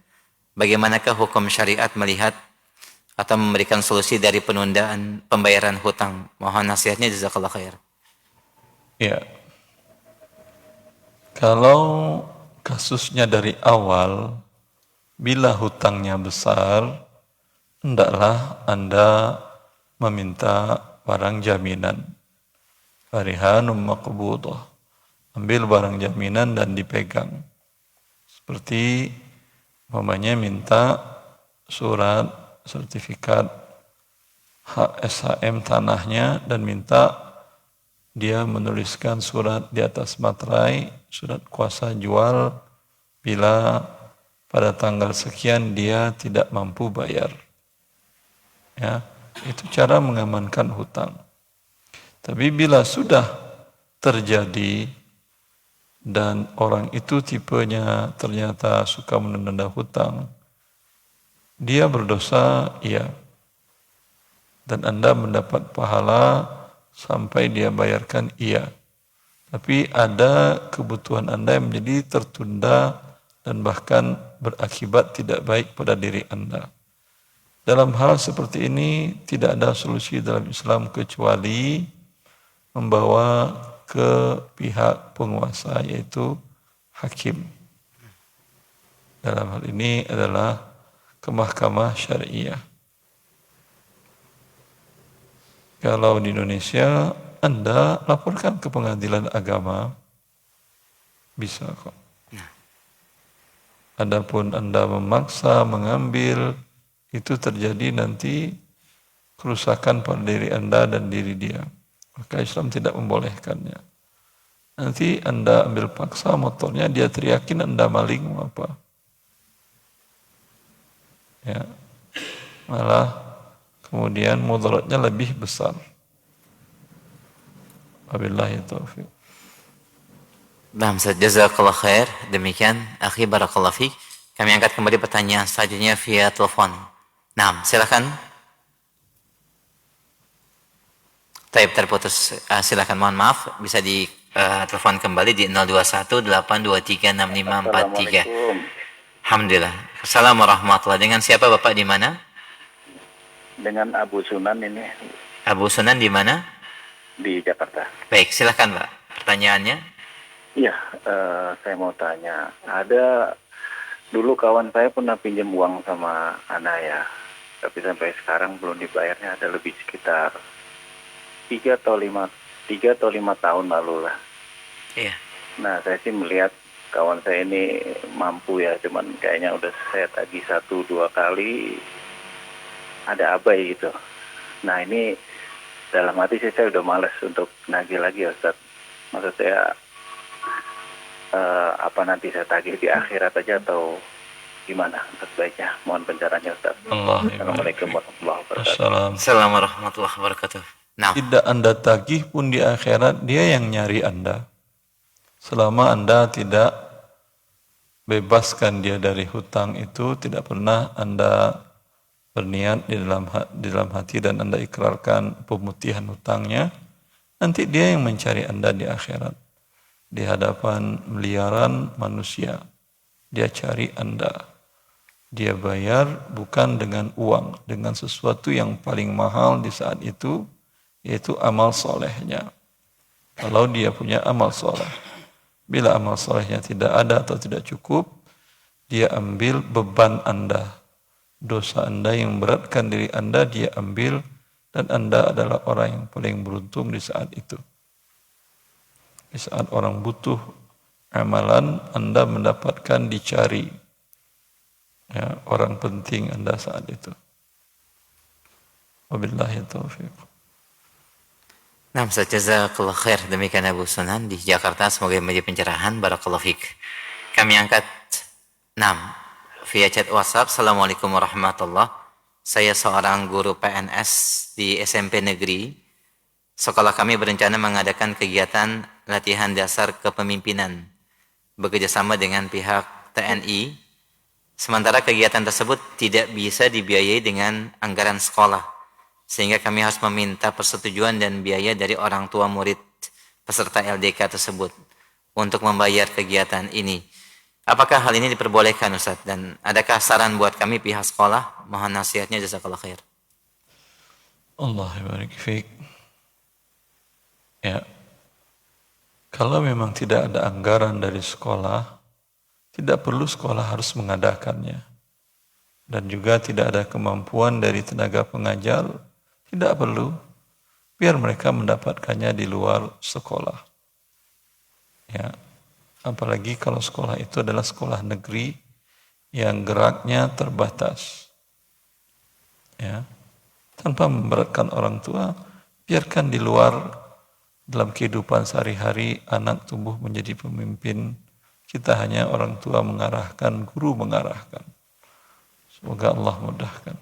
Bagaimanakah hukum syariat melihat atau memberikan solusi dari penundaan pembayaran hutang? Mohon nasihatnya, jazakallah khair. Ya. Kalau kasusnya dari awal, bila hutangnya besar, hendaklah Anda meminta barang jaminan. Farihanum maqbudah. Ambil barang jaminan dan dipegang. Seperti umpamanya minta surat sertifikat SHM tanahnya dan minta dia menuliskan surat di atas materai, surat kuasa jual bila pada tanggal sekian dia tidak mampu bayar. Ya, itu cara mengamankan hutang. Tapi bila sudah terjadi dan orang itu tipenya ternyata suka menunda hutang, dia berdosa, iya. Dan Anda mendapat pahala sampai dia bayarkan, iya. Tapi ada kebutuhan Anda yang menjadi tertunda dan bahkan berakibat tidak baik pada diri Anda. Dalam hal seperti ini tidak ada solusi dalam Islam kecuali membawa ke pihak penguasa, yaitu hakim. Dalam hal ini adalah ke mahkamah syariah. Kalau di Indonesia, Anda laporkan ke pengadilan agama, bisa kok. Adapun Anda memaksa mengambil, itu terjadi nanti kerusakan pada diri Anda dan diri dia. Maka Islam tidak membolehkannya. Nanti Anda ambil paksa motornya, dia teriakin Anda maling apa. Ya. Malah kemudian mudaratnya lebih besar. Wabillahi taufiq. Baik, Ustaz, jazakallah khair. Demikian, akhi barakallahu fiik. Kami angkat kembali pertanyaan selanjutnya via telepon. Nah, silakan. Taib terputus. Silakan, mohon maaf, bisa di telepon kembali di 0218236543. Alhamdulillah. Assalamualaikum warahmatullahi. Dengan siapa Bapak, di mana? Dengan Abu Sunan ini. Abu Sunan di mana? Di Jakarta. Baik, silakan Pak. Pertanyaannya? Iya, saya mau tanya. Ada dulu kawan saya pernah pinjam uang sama anak ya, tapi sampai sekarang belum dibayarnya. Ada lebih sekitar 3 atau 5 tahun lalu lah. Iya. Nah, saya sih melihat kawan saya ini mampu ya, cuman kayaknya udah saya tagih 1-2 kali ada abai gitu. Nah, ini dalam hati saya udah malas untuk nagih lagi ya Ustaz. Maksud saya apa nanti saya tagih di akhirat aja atau gimana sebaiknya? Mohon pencerahannya Ustaz. Assalamualaikum warahmatullahi wabarakatuh. Assalamualaikum warahmatullahi wabarakatuh. Nah, tidak Anda tagih pun di akhirat, dia yang nyari Anda. Selama Anda tidak bebaskan dia dari hutang itu, tidak pernah Anda berniat di dalam hati dan Anda ikrarkan pemutihan hutangnya, nanti dia yang mencari Anda di akhirat. Di hadapan miliaran manusia, dia cari Anda. Dia bayar bukan dengan uang, dengan sesuatu yang paling mahal di saat itu, yaitu amal solehnya. Kalau dia punya amal soleh. Bila amal solehnya tidak ada atau tidak cukup, dia ambil beban Anda. Dosa Anda yang beratkan diri Anda, dia ambil, dan Anda adalah orang yang paling beruntung di saat itu. Di saat orang butuh amalan, Anda mendapatkan dicari. Ya, orang penting Anda saat itu. Wabillahi taufiq. nah, Ustaz, jazakallah khair. Demikian Abu Sunan di Jakarta. Semoga menjadi pencerahan. Barakallahu fiik. Kami angkat 6 via chat WhatsApp. Assalamualaikum warahmatullahi. Saya seorang guru PNS di SMP negeri. Sekolah kami berencana mengadakan kegiatan latihan dasar kepemimpinan bekerjasama dengan pihak TNI. Sementara kegiatan tersebut tidak bisa dibiayai dengan anggaran sekolah, sehingga kami harus meminta persetujuan dan biaya dari orang tua murid peserta LDK tersebut untuk membayar kegiatan ini. Apakah hal ini diperbolehkan, Ustaz? Dan adakah saran buat kami pihak sekolah? Mohon nasihatnya, jazakallah khair. Allah barik fiik. Ya. Kalau memang tidak ada anggaran dari sekolah, tidak perlu sekolah harus mengadakannya. Dan juga tidak ada kemampuan dari tenaga pengajar, tidak perlu. Biar mereka mendapatkannya di luar sekolah. Ya. Apalagi kalau sekolah itu adalah sekolah negeri yang geraknya terbatas. Ya. Tanpa memberatkan orang tua, biarkan di luar dalam kehidupan sehari-hari anak tumbuh menjadi pemimpin. Kita hanya orang tua mengarahkan, guru mengarahkan. Semoga Allah mudahkan.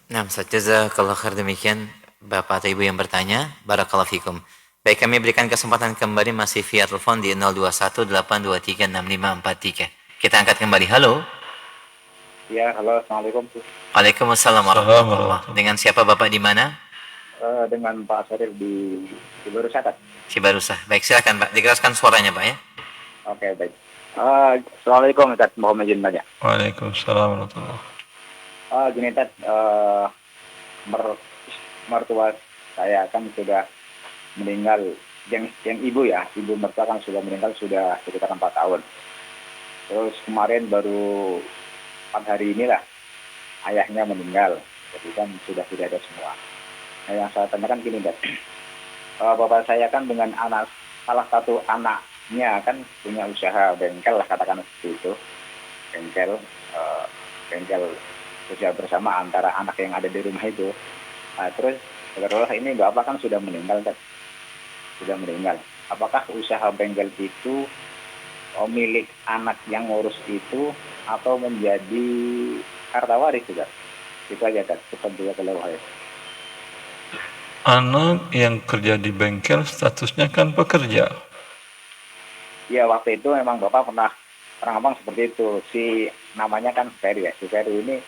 Nah, Ustaz, jazakallah khair, demikian Bapak atau Ibu yang bertanya. Barakallahu fikum. Baik, kami berikan kesempatan kembali masih via telepon di 0218236543. Kita angkat kembali. Halo. Ya, halo, assalamualaikum. Waalaikumsalam warahmatullahi wabarakatuh. Dengan siapa Bapak di mana? Dengan Pak Sarif di Cibarusah. Cibarusah. Baik, silakan Pak. Dikeraskan suaranya Pak ya. Oke, baik. Assalamualaikum, Ustaz. Mohon izin banyak. Waalaikumsalam warahmatullahi wabarakatuh. Gini, Ustaz. Mertua saya kan sudah meninggal. Yang ibu ya, ibu mertua kan sudah meninggal sudah sekitar 4 tahun. Terus kemarin baru 4 hari inilah ayahnya meninggal. Jadi kan sudah tidak ada semua. Nah, yang saya tanyakan gini, Dad. Bapak saya kan dengan salah satu anaknya kan punya usaha bengkel lah, katakan seperti itu. Bengkel usaha bersama antara anak yang ada di rumah itu. Nah, terus sebenarnya ini Bapak kan sudah meninggal, Dad. Sudah meninggal. Apakah usaha bengkel itu milik anak yang ngurus itu atau menjadi harta waris, Dad? Itu aja, Dad. Seperti itu kalau Anak yang kerja di bengkel statusnya kan pekerja. Iya, waktu itu memang Bapak pernah ngomong seperti itu. Si namanya kan Ferry ya. Si Ferry ini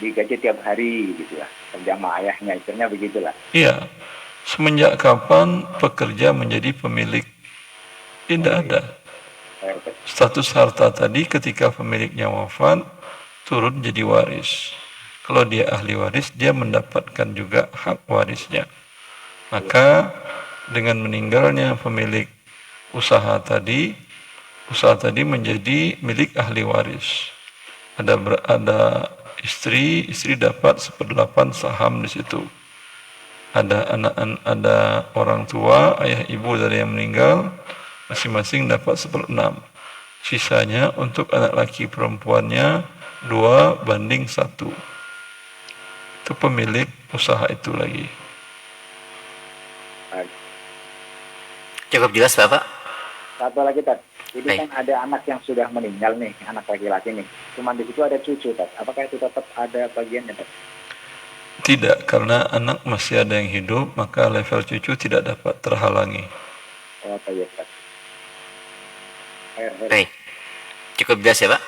digaji tiap hari gitu lah. Kerja sama ayahnya, istilahnya begitulah. Iya. Semenjak kapan pekerja menjadi pemilik? Tidak ada. Status harta tadi ketika pemiliknya wafat turun jadi waris. Kalau dia ahli waris, dia mendapatkan juga hak warisnya. Maka dengan meninggalnya pemilik usaha tadi menjadi milik ahli waris. Ada istri dapat 1/8 saham di situ. Ada orang tua, ayah ibu dari yang meninggal, masing-masing dapat 1/6. Sisanya untuk anak laki perempuannya 2/1. Itu pemilik usaha itu lagi. Cukup jelas Bapak? Satu lagi, Tad. Ini kan ada anak yang sudah meninggal nih, anak laki-laki nih. Cuman di situ ada cucu, Tad. Apakah itu tetap ada bagiannya, Tad? Tidak, karena anak masih ada yang hidup, maka level cucu tidak dapat terhalangi. Oh, iya, Tad. Baik. Cukup jelas ya, Pak?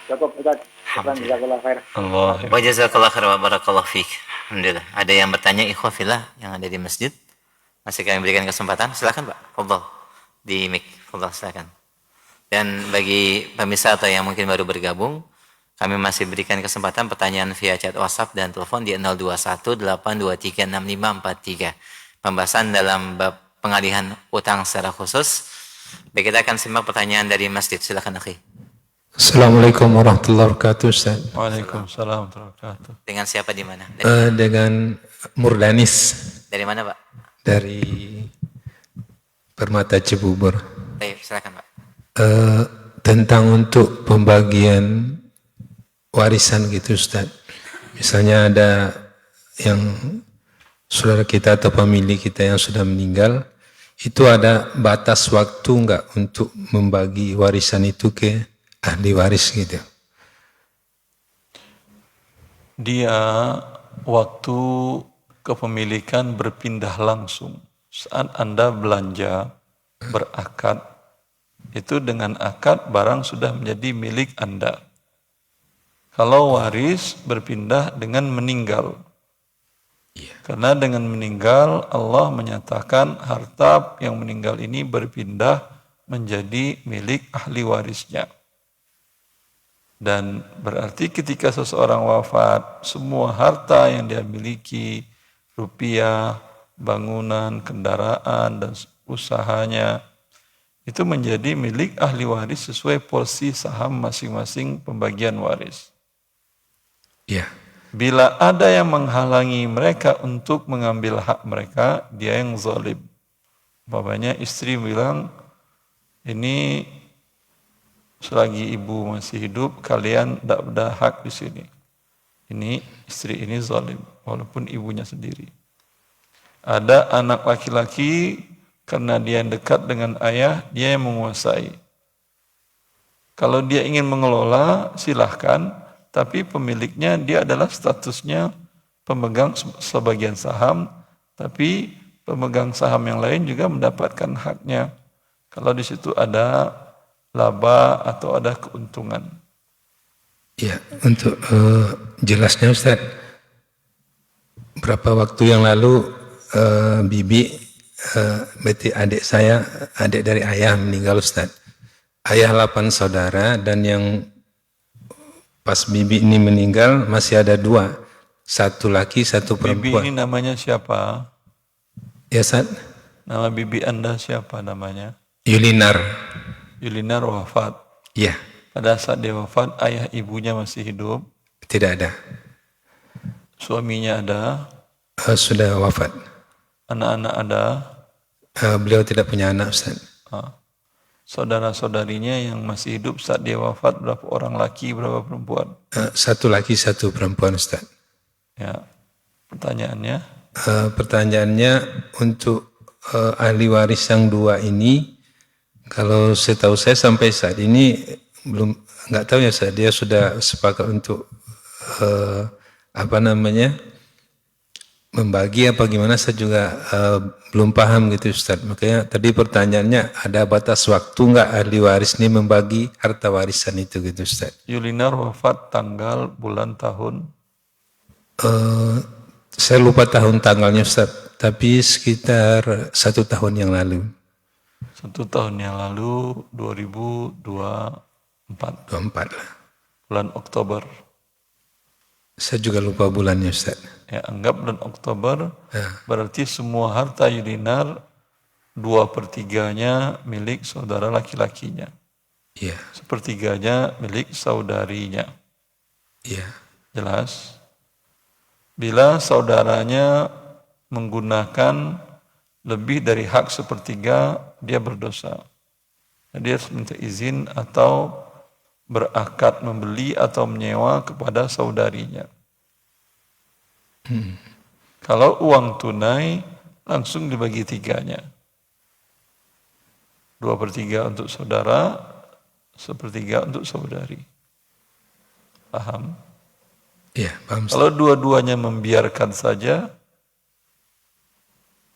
Cukup, Tad. Jazakallah khair. Allah. Wa jazakallah khair wa barakallahu fiik. Alhamdulillah. Ada yang bertanya, ikhwah fillah yang ada di masjid. Masih kami berikan kesempatan. Silakan, Pak. Fadhal. Di mic. Fadhal, silakan. Dan bagi pemirsa atau yang mungkin baru bergabung, kami masih berikan kesempatan pertanyaan via chat WhatsApp dan telepon di 0218236543. Pembahasan dalam bab pengalihan utang secara khusus. Baik, kita akan simak pertanyaan dari masjid. Silakan, akhi. Assalamualaikum warahmatullahi wabarakatuh, Ustaz. Waalaikumsalam warahmatullahi wabarakatuh. Dengan siapa di mana? Dengan Murdanis. Dari mana, Pak? Dari Permata Cibubur. Baik, silakan, Pak. Tentang untuk pembagian warisan gitu, Ustaz. Misalnya ada yang saudara kita atau pemilik kita yang sudah meninggal, itu ada batas waktu enggak untuk membagi warisan itu ke ahli waris gitu? Dia waktu kepemilikan berpindah langsung. Saat Anda belanja, berakad, Itu dengan akad barang sudah menjadi milik Anda. Kalau waris berpindah dengan meninggal. Karena dengan meninggal Allah menyatakan harta yang meninggal ini berpindah menjadi milik ahli warisnya. Dan berarti ketika seseorang wafat, semua harta yang dia miliki, rupiah, bangunan, kendaraan, dan usahanya, itu menjadi milik ahli waris sesuai porsi saham masing-masing pembagian waris. Ya. Bila ada yang menghalangi mereka untuk mengambil hak mereka, dia yang zalim. Umpamanya istri bilang, ini selagi ibu masih hidup, kalian tidak ada hak di sini. Ini istri ini zalim, walaupun ibunya sendiri. Ada anak laki-laki, karena dia yang dekat dengan ayah, dia yang menguasai. Kalau dia ingin mengelola, silahkan, tapi pemiliknya dia adalah statusnya pemegang sebagian saham, tapi pemegang saham yang lain juga mendapatkan haknya. Kalau di situ ada laba atau ada keuntungan. Ya, untuk jelasnya Ustaz, berapa waktu yang lalu Bibi, berarti adik saya, adik dari ayah meninggal Ustaz. Ayah 8 saudara dan yang pas Bibi ini meninggal masih ada 2, 1 laki, 1 perempuan. Bibi ini namanya siapa? Ya Ustaz. Nama bibi Anda siapa namanya? Yulinar. Yulinar wafat. Iya. Pada saat dia wafat, ayah ibunya masih hidup? Tidak ada. Suaminya ada? Sudah wafat. Anak-anak ada? Beliau tidak punya anak Ustaz. Saudara-saudarinya yang masih hidup saat dia wafat, berapa orang laki, berapa perempuan? 1 laki, 1 perempuan Ustaz. Ya. Pertanyaannya? Pertanyaannya untuk ahli waris yang 2 ini, kalau setahu saya sampai saat ini belum, nggak tahu ya Ustaz, dia sudah sepakat untuk membagi apa gimana, saya juga belum paham gitu Ustaz. Makanya tadi pertanyaannya, ada batas waktu nggak ahli waris ini membagi harta warisan itu gitu Ustaz? Yulinar wafat tanggal, bulan, tahun? Saya lupa tahun tanggalnya Ustaz, tapi sekitar 1 tahun yang lalu. 1 tahun yang lalu, 2024. 24 lah. Bulan Oktober. Saya juga lupa bulannya Ustaz. Ya, anggap bulan Oktober, berarti semua harta Yulinar 2/3-nya milik saudara laki-lakinya. Iya. 1/3-nya milik saudarinya. Iya. Jelas? Bila saudaranya menggunakan lebih dari hak 1/3, dia berdosa. Dia harus minta izin atau berakad membeli atau menyewa kepada saudarinya. Kalau uang tunai, langsung dibagi 3-nya. 2/3 untuk saudara, 1/3 untuk saudari. Paham? Iya, paham. Kalau dua-duanya membiarkan saja,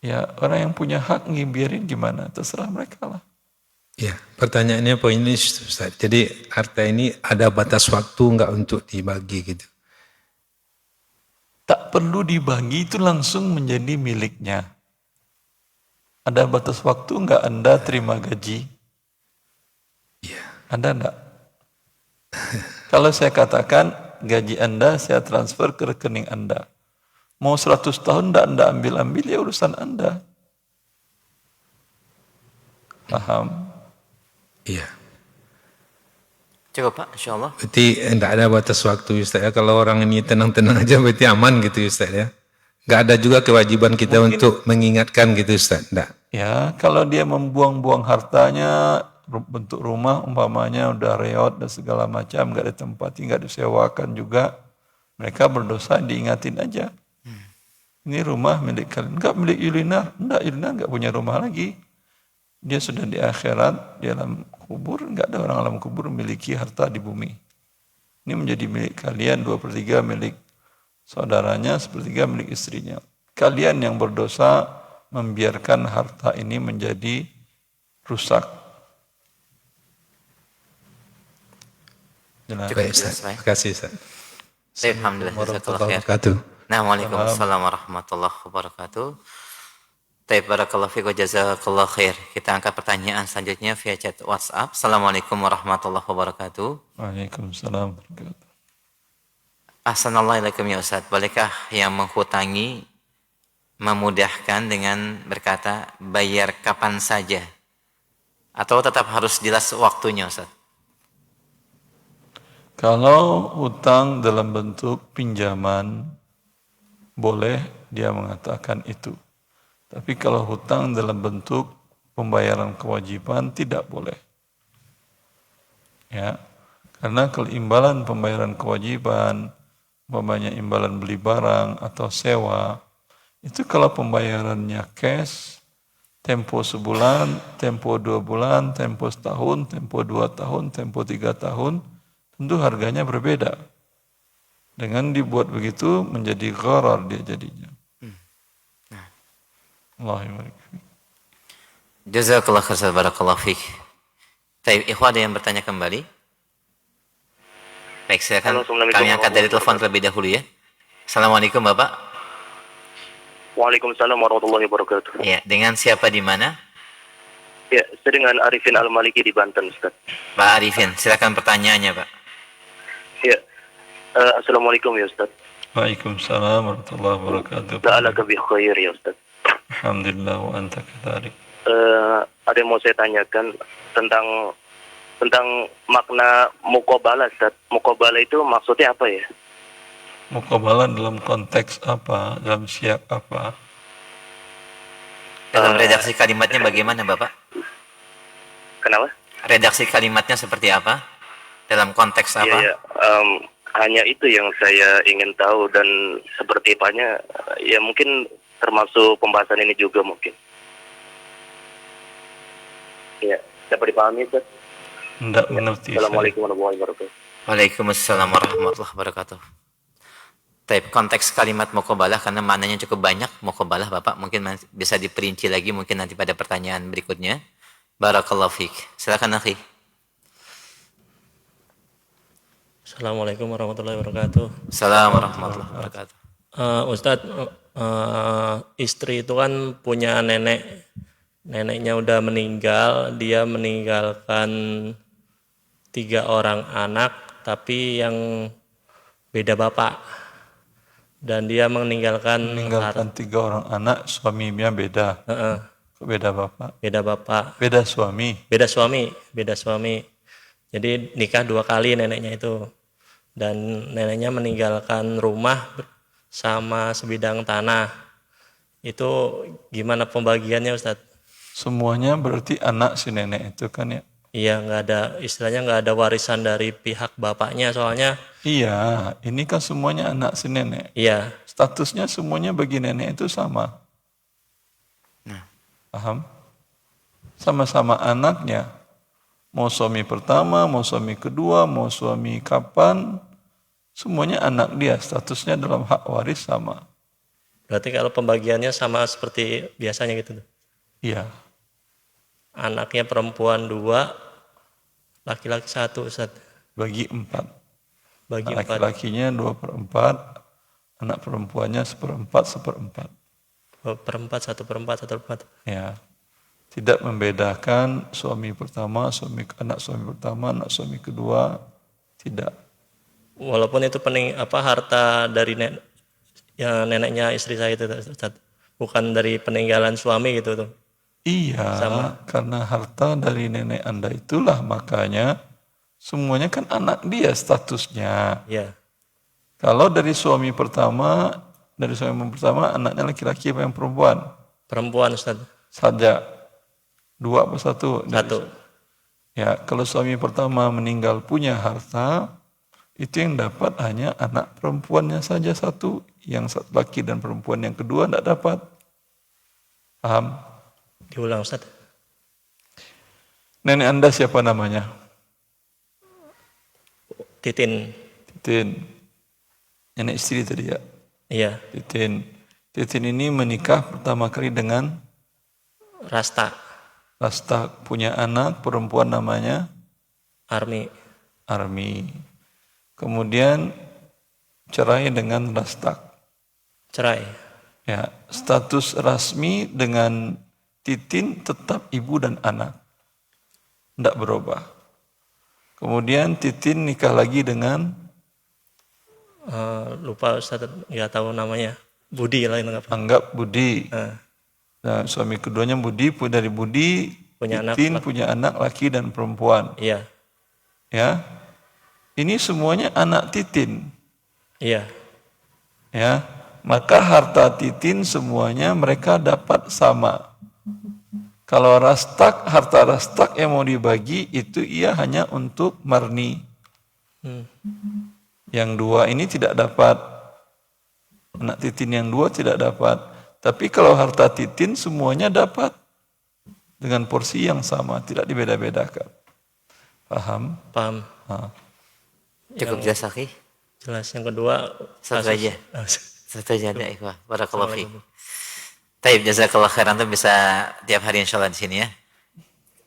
ya orang yang punya hak ngebiarin gimana? Terserah mereka lah. Ya, pertanyaannya poin ini Ustaz. Jadi harta ini ada batas waktu enggak untuk dibagi gitu? Tak perlu dibagi, itu langsung menjadi miliknya. Ada batas waktu enggak Anda terima gaji? Iya. Ada enggak? Kalau saya katakan gaji Anda saya transfer ke rekening Anda. Mau 100 tahun enggak Anda ambil-ambil, ya urusan Anda. Paham? Iya. Cukup Pak, insyaAllah. Berarti tidak ada batas waktu Ustaz ya. Kalau orang ini tenang-tenang aja berarti aman gitu Ustaz ya. Nggak ada juga kewajiban kita mungkin untuk mengingatkan gitu Ustaz. Enggak. Ya, kalau dia membuang-buang hartanya, bentuk rumah umpamanya udah reot dan segala macam, nggak ditempati, nggak disewakan juga, mereka berdosa, diingatin aja. Ini rumah milik kalian, nggak milik Yulinar. Enggak, Yulinar nggak punya rumah lagi. Dia sudah di akhirat, di alam kubur, nggak ada orang alam kubur memiliki harta di bumi. Ini menjadi milik kalian, 2/3 milik saudaranya, 1/3 milik istrinya. Kalian yang berdosa membiarkan harta ini menjadi rusak. Silakan. Baik, Ustaz. Terima kasih, Ustaz. Baik, alhamdulillah. Jazakallah khair. Wabarakatuh. Nah, waalaikumsalam warahmatullahi wabarakatuh. Baik, barakallahu fiik wa jazakallah khair. Kita angkat pertanyaan selanjutnya via chat WhatsApp. Assalamualaikum warahmatullahi wabarakatuh. Waalaikumsalam warahmatullahi wabarakatuh. Assalamualaikum ya Ustaz. Bolehkah yang menghutangi memudahkan dengan berkata bayar kapan saja? Atau tetap harus jelas waktunya Ustaz? Kalau hutang dalam bentuk pinjaman, boleh dia mengatakan itu. Tapi kalau hutang dalam bentuk pembayaran kewajiban, tidak boleh. Ya, karena kalau imbalan pembayaran kewajiban, umpamanya imbalan beli barang atau sewa, itu kalau pembayarannya cash, tempo sebulan, tempo 2 bulan, tempo setahun, tempo 2 tahun, tempo 3 tahun, tentu harganya berbeda. Dengan dibuat begitu menjadi gharar dia jadinya. Allahu Akbar. Jazakallah khair, barakallahu fiik. Baik, ikhwan ada yang bertanya kembali? Baik, silakan kami angkat dari telepon terlebih dahulu ya. Assalamualaikum Bapak. Waalaikumsalam warahmatullahi wabarakatuh. Ya, dengan siapa di mana? Ya, saya dengan Arifin Al-Maliki di Banten, Ustaz. Pak Arifin, silakan pertanyaannya Pak. Ya, Assalamualaikum ya Ustaz. Waalaikumsalam warahmatullahi wabarakatuh. La'alaka bi khair ya Ustaz. Alhamdulillah wa anta kadzalik. Ada yang mau saya tanyakan tentang makna muqabalah, Ustaz. Muqabalah itu maksudnya apa ya? Muqabalah dalam konteks apa? Dalam siap apa? Dalam redaksi kalimatnya bagaimana Bapak? Kenapa? Redaksi kalimatnya seperti apa? Dalam konteks apa? Ya, hanya itu yang saya ingin tahu dan seperti apanya ya mungkin termasuk pembahasan ini juga mungkin. Ya, dapat dipahami Ustaz? Tidak mengerti. Assalamualaikum warahmatullahi wabarakatuh. Waalaikumsalam warahmatullahi wabarakatuh. Type konteks kalimat muqabalah karena maknanya cukup banyak muqabalah Bapak mungkin bisa diperinci lagi mungkin nanti pada pertanyaan berikutnya. Barakallahu fiik. Silakan akhi. Assalamualaikum warahmatullahi wabarakatuh. Assalamualaikum warahmatullahi wabarakatuh. Ustadz, istri itu kan punya nenek. Neneknya udah meninggal, dia meninggalkan 3 orang anak, tapi yang beda bapak. Dan dia meninggalkan 3 orang anak, suaminya beda. Beda bapak. Beda bapak. Beda suami. Beda suami. Jadi nikah 2 kali neneknya itu. Dan neneknya meninggalkan rumah sama sebidang tanah. Itu gimana pembagiannya Ustadz? Semuanya berarti anak si nenek itu kan ya? Iya, nggak ada warisan dari pihak bapaknya soalnya. Iya, ini kan semuanya anak si nenek. Iya. Statusnya semuanya bagi nenek itu sama. Paham? Sama-sama anaknya. Mau suami pertama, mau suami kedua, mau suami kapan, semuanya anak dia. Statusnya dalam hak waris sama. Berarti kalau pembagiannya sama seperti biasanya gitu? Iya. Anaknya perempuan 2, laki-laki 1, Ustaz. Bagi 4. Bagi 4. Laki-lakinya 2/4, anak perempuannya 1/4. 2/4, 1/4. Ya. Tidak membedakan suami pertama, anak suami pertama, anak suami kedua, tidak. Walaupun itu harta dari neneknya istri saya itu, Ustaz. Bukan dari peninggalan suami gitu tuh. Iya, karena harta dari nenek Anda itulah makanya semuanya kan anak dia statusnya. Iya. Kalau dari suami pertama anaknya laki-laki apa yang perempuan? Perempuan, Ustaz. Saja. 2 apa 1? 1. Ya, kalau suami pertama meninggal punya harta, itu yang dapat hanya anak perempuannya saja 1, yang laki dan perempuan yang kedua tidak dapat. Paham? Diulang Ustaz. Nenek Anda siapa namanya? Titin. Nenek istri tadi ya? Iya. Titin ini menikah pertama kali dengan Rasta punya anak perempuan namanya Armi. kemudian cerai dengan rastak. Cerai. Ya, status rasmi dengan Titin tetap ibu dan anak. Tidak berubah. Kemudian Titin nikah lagi dengan lupa Ustaz, nggak tahu namanya. Budi lah itu. Anggap Budi. Nah, suami keduanya Budi, dari Budi punya Titin anak, punya anak laki dan perempuan. Iya. Ya. Ini semuanya anak Titin. Iya. Ya. Maka harta Titin semuanya mereka dapat sama. Kalau rastak, harta rastak yang mau dibagi itu ia hanya untuk marni. Yang dua ini tidak dapat. Anak Titin yang dua tidak dapat. Tapi kalau harta Titin semuanya dapat. Dengan porsi yang sama, tidak dibeda-bedakan. Paham? Paham. Cukup jelas, Akhi? Jelas. Yang kedua, satu aja. Satu aja ada ikhwah. Barakallahu fiik. Taib, jazakallah khairan, itu bisa tiap hari insyaallah di sini ya.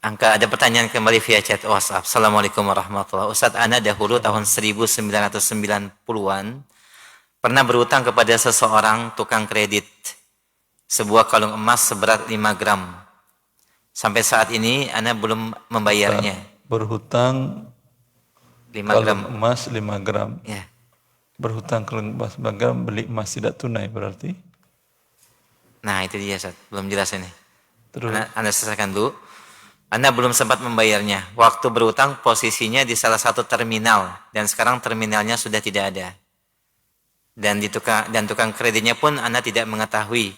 Ada pertanyaan kembali via chat WhatsApp. Assalamualaikum warahmatullahi wabarakatuh. Ustaz, ana dahulu tahun 1990-an pernah berutang kepada seseorang tukang kredit sebuah kalung emas seberat 5 gram. Sampai saat ini ana belum membayarnya. Berhutang 5 kalung gram emas 5 gram. Ya. Berhutang kalung emas 5 gram, beli emas tidak tunai berarti? Nah, itu dia, Ustaz. Belum jelas ini. Terus Anda selesaikan dulu. Anda belum sempat membayarnya. Waktu berutang posisinya di salah satu terminal dan sekarang terminalnya sudah tidak ada. Dan tukang kreditnya pun Anda tidak mengetahui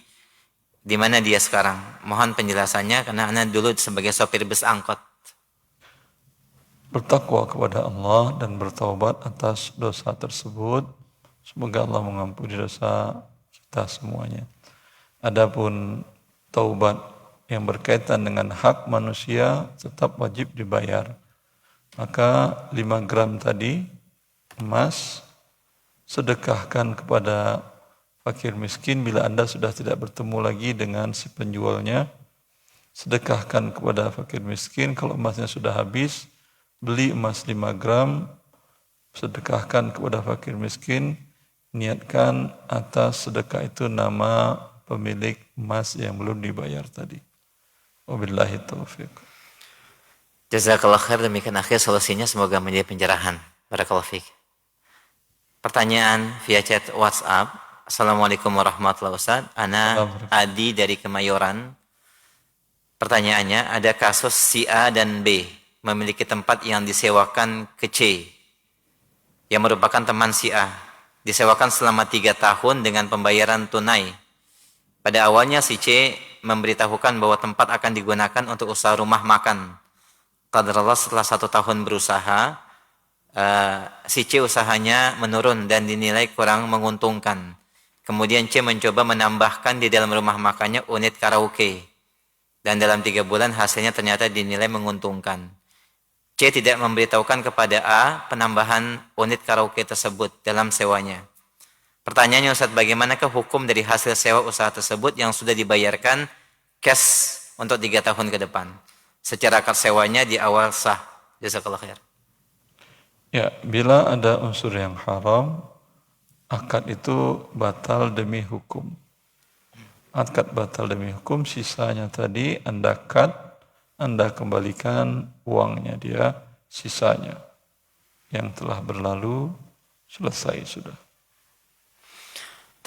di mana dia sekarang. Mohon penjelasannya karena Anda dulu sebagai sopir bus angkot. Bertakwa kepada Allah dan bertaubat atas dosa tersebut. Semoga Allah mengampuni dosa kita semuanya. Adapun taubat yang berkaitan dengan hak manusia tetap wajib dibayar. Maka 5 gram tadi emas sedekahkan kepada fakir miskin. Bila Anda sudah tidak bertemu lagi dengan si penjualnya, sedekahkan kepada fakir miskin. Kalau emasnya sudah habis, beli emas 5 gram, sedekahkan kepada fakir miskin, niatkan atas sedekah itu nama pemilik emas yang belum dibayar tadi. Wabillahi taufiq. Jazakallah khair, demikian akhir solusinya, semoga menjadi pencerahan. Barakallahu fiik. Pertanyaan via chat WhatsApp. Assalamualaikum warahmatullahi wabarakatuh. Ana Adi dari Kemayoran. Pertanyaannya, ada kasus si A dan B memiliki tempat yang disewakan ke C yang merupakan teman si A. Disewakan selama 3 tahun dengan pembayaran tunai. Pada awalnya si C memberitahukan bahwa tempat akan digunakan untuk usaha rumah makan. Qadarullah setelah 1 tahun berusaha, si C usahanya menurun dan dinilai kurang menguntungkan. Kemudian C mencoba menambahkan di dalam rumah makannya unit karaoke. Dan dalam 3 bulan hasilnya ternyata dinilai menguntungkan. C tidak memberitahukan kepada A penambahan unit karaoke tersebut dalam sewanya. Pertanyaannya, Ustaz, bagaimanakah hukum dari hasil sewa usaha tersebut yang sudah dibayarkan cash untuk 3 tahun ke depan? Secara akad sewanya di awal sah. Jazakallah khair. Ya, bila ada unsur yang haram, akad itu batal demi hukum. Akad batal demi hukum, sisanya tadi Anda cut, Anda kembalikan uangnya dia, sisanya. Yang telah berlalu, selesai sudah.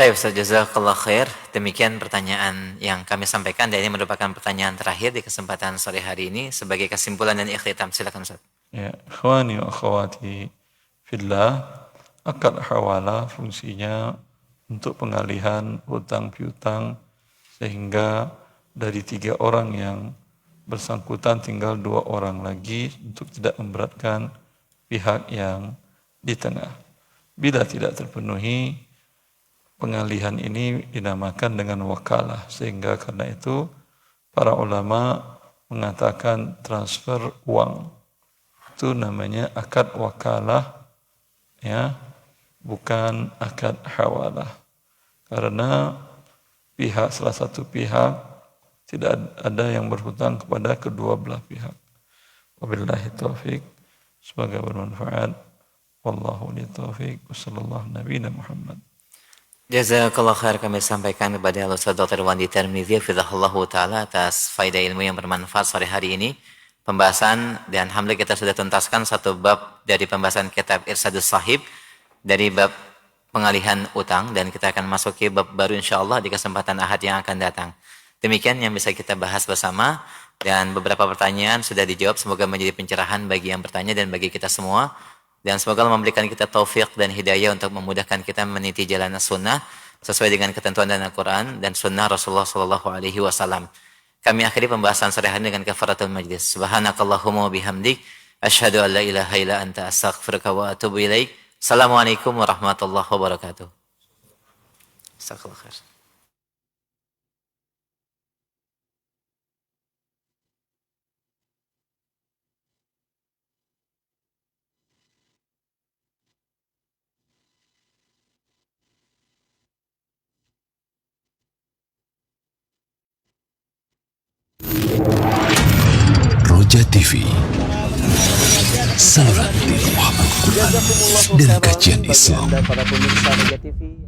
Baik, Ustaz, jazakallah khair. Demikian pertanyaan yang kami sampaikan, dan ini merupakan pertanyaan terakhir di kesempatan sore hari ini. Sebagai kesimpulan dan ikhtitam, silakan Ustaz. Ya, ikhwani wa akhwati fillah, akad hawalah fungsinya untuk pengalihan hutang piutang, sehingga dari 3 orang yang bersangkutan tinggal 2 orang lagi untuk tidak memberatkan pihak yang di tengah. Bila tidak terpenuhi, pengalihan ini dinamakan dengan wakalah, sehingga karena itu para ulama mengatakan transfer uang itu namanya akad wakalah, ya, bukan akad hawalah. Karena salah satu pihak tidak ada yang berhutang kepada kedua belah pihak. Wabillahi taufik. Semoga bermanfaat. Wallahu li taufiq. Wassallallahu nabiyina Muhammad. Jazakallah khair, kami sampaikan kepada Al-Ustaz Dr. Wandi Tirmidzi hafizahullahu taala atas faedah ilmu yang bermanfaat sore hari ini. Pembahasan dan alhamdulillah kita sudah tuntaskan satu bab dari pembahasan kitab Irsyadus Sahib dari bab pengalihan utang, dan kita akan masuki bab baru insyaallah di kesempatan Ahad yang akan datang. Demikian yang bisa kita bahas bersama, dan beberapa pertanyaan sudah dijawab. Semoga menjadi pencerahan bagi yang bertanya dan bagi kita semua. Dan semoga Allah memberikan kita taufik dan hidayah untuk memudahkan kita meniti jalan sunnah sesuai dengan ketentuan dan Al-Quran dan sunnah Rasulullah SAW. Kami akhiri pembahasan sore hari dengan kafaratul majlis. Subhanakallahumma bihamdik, asyhadu an la ilaha illa anta astaghfiruka wa atubu ilaik. Assalamualaikum warahmatullahi wabarakatuh. Jazakallahu khair. Roja TV, saluran tilawahan Al-Quran dan kajian Islam. Para pemirsa Roja TV.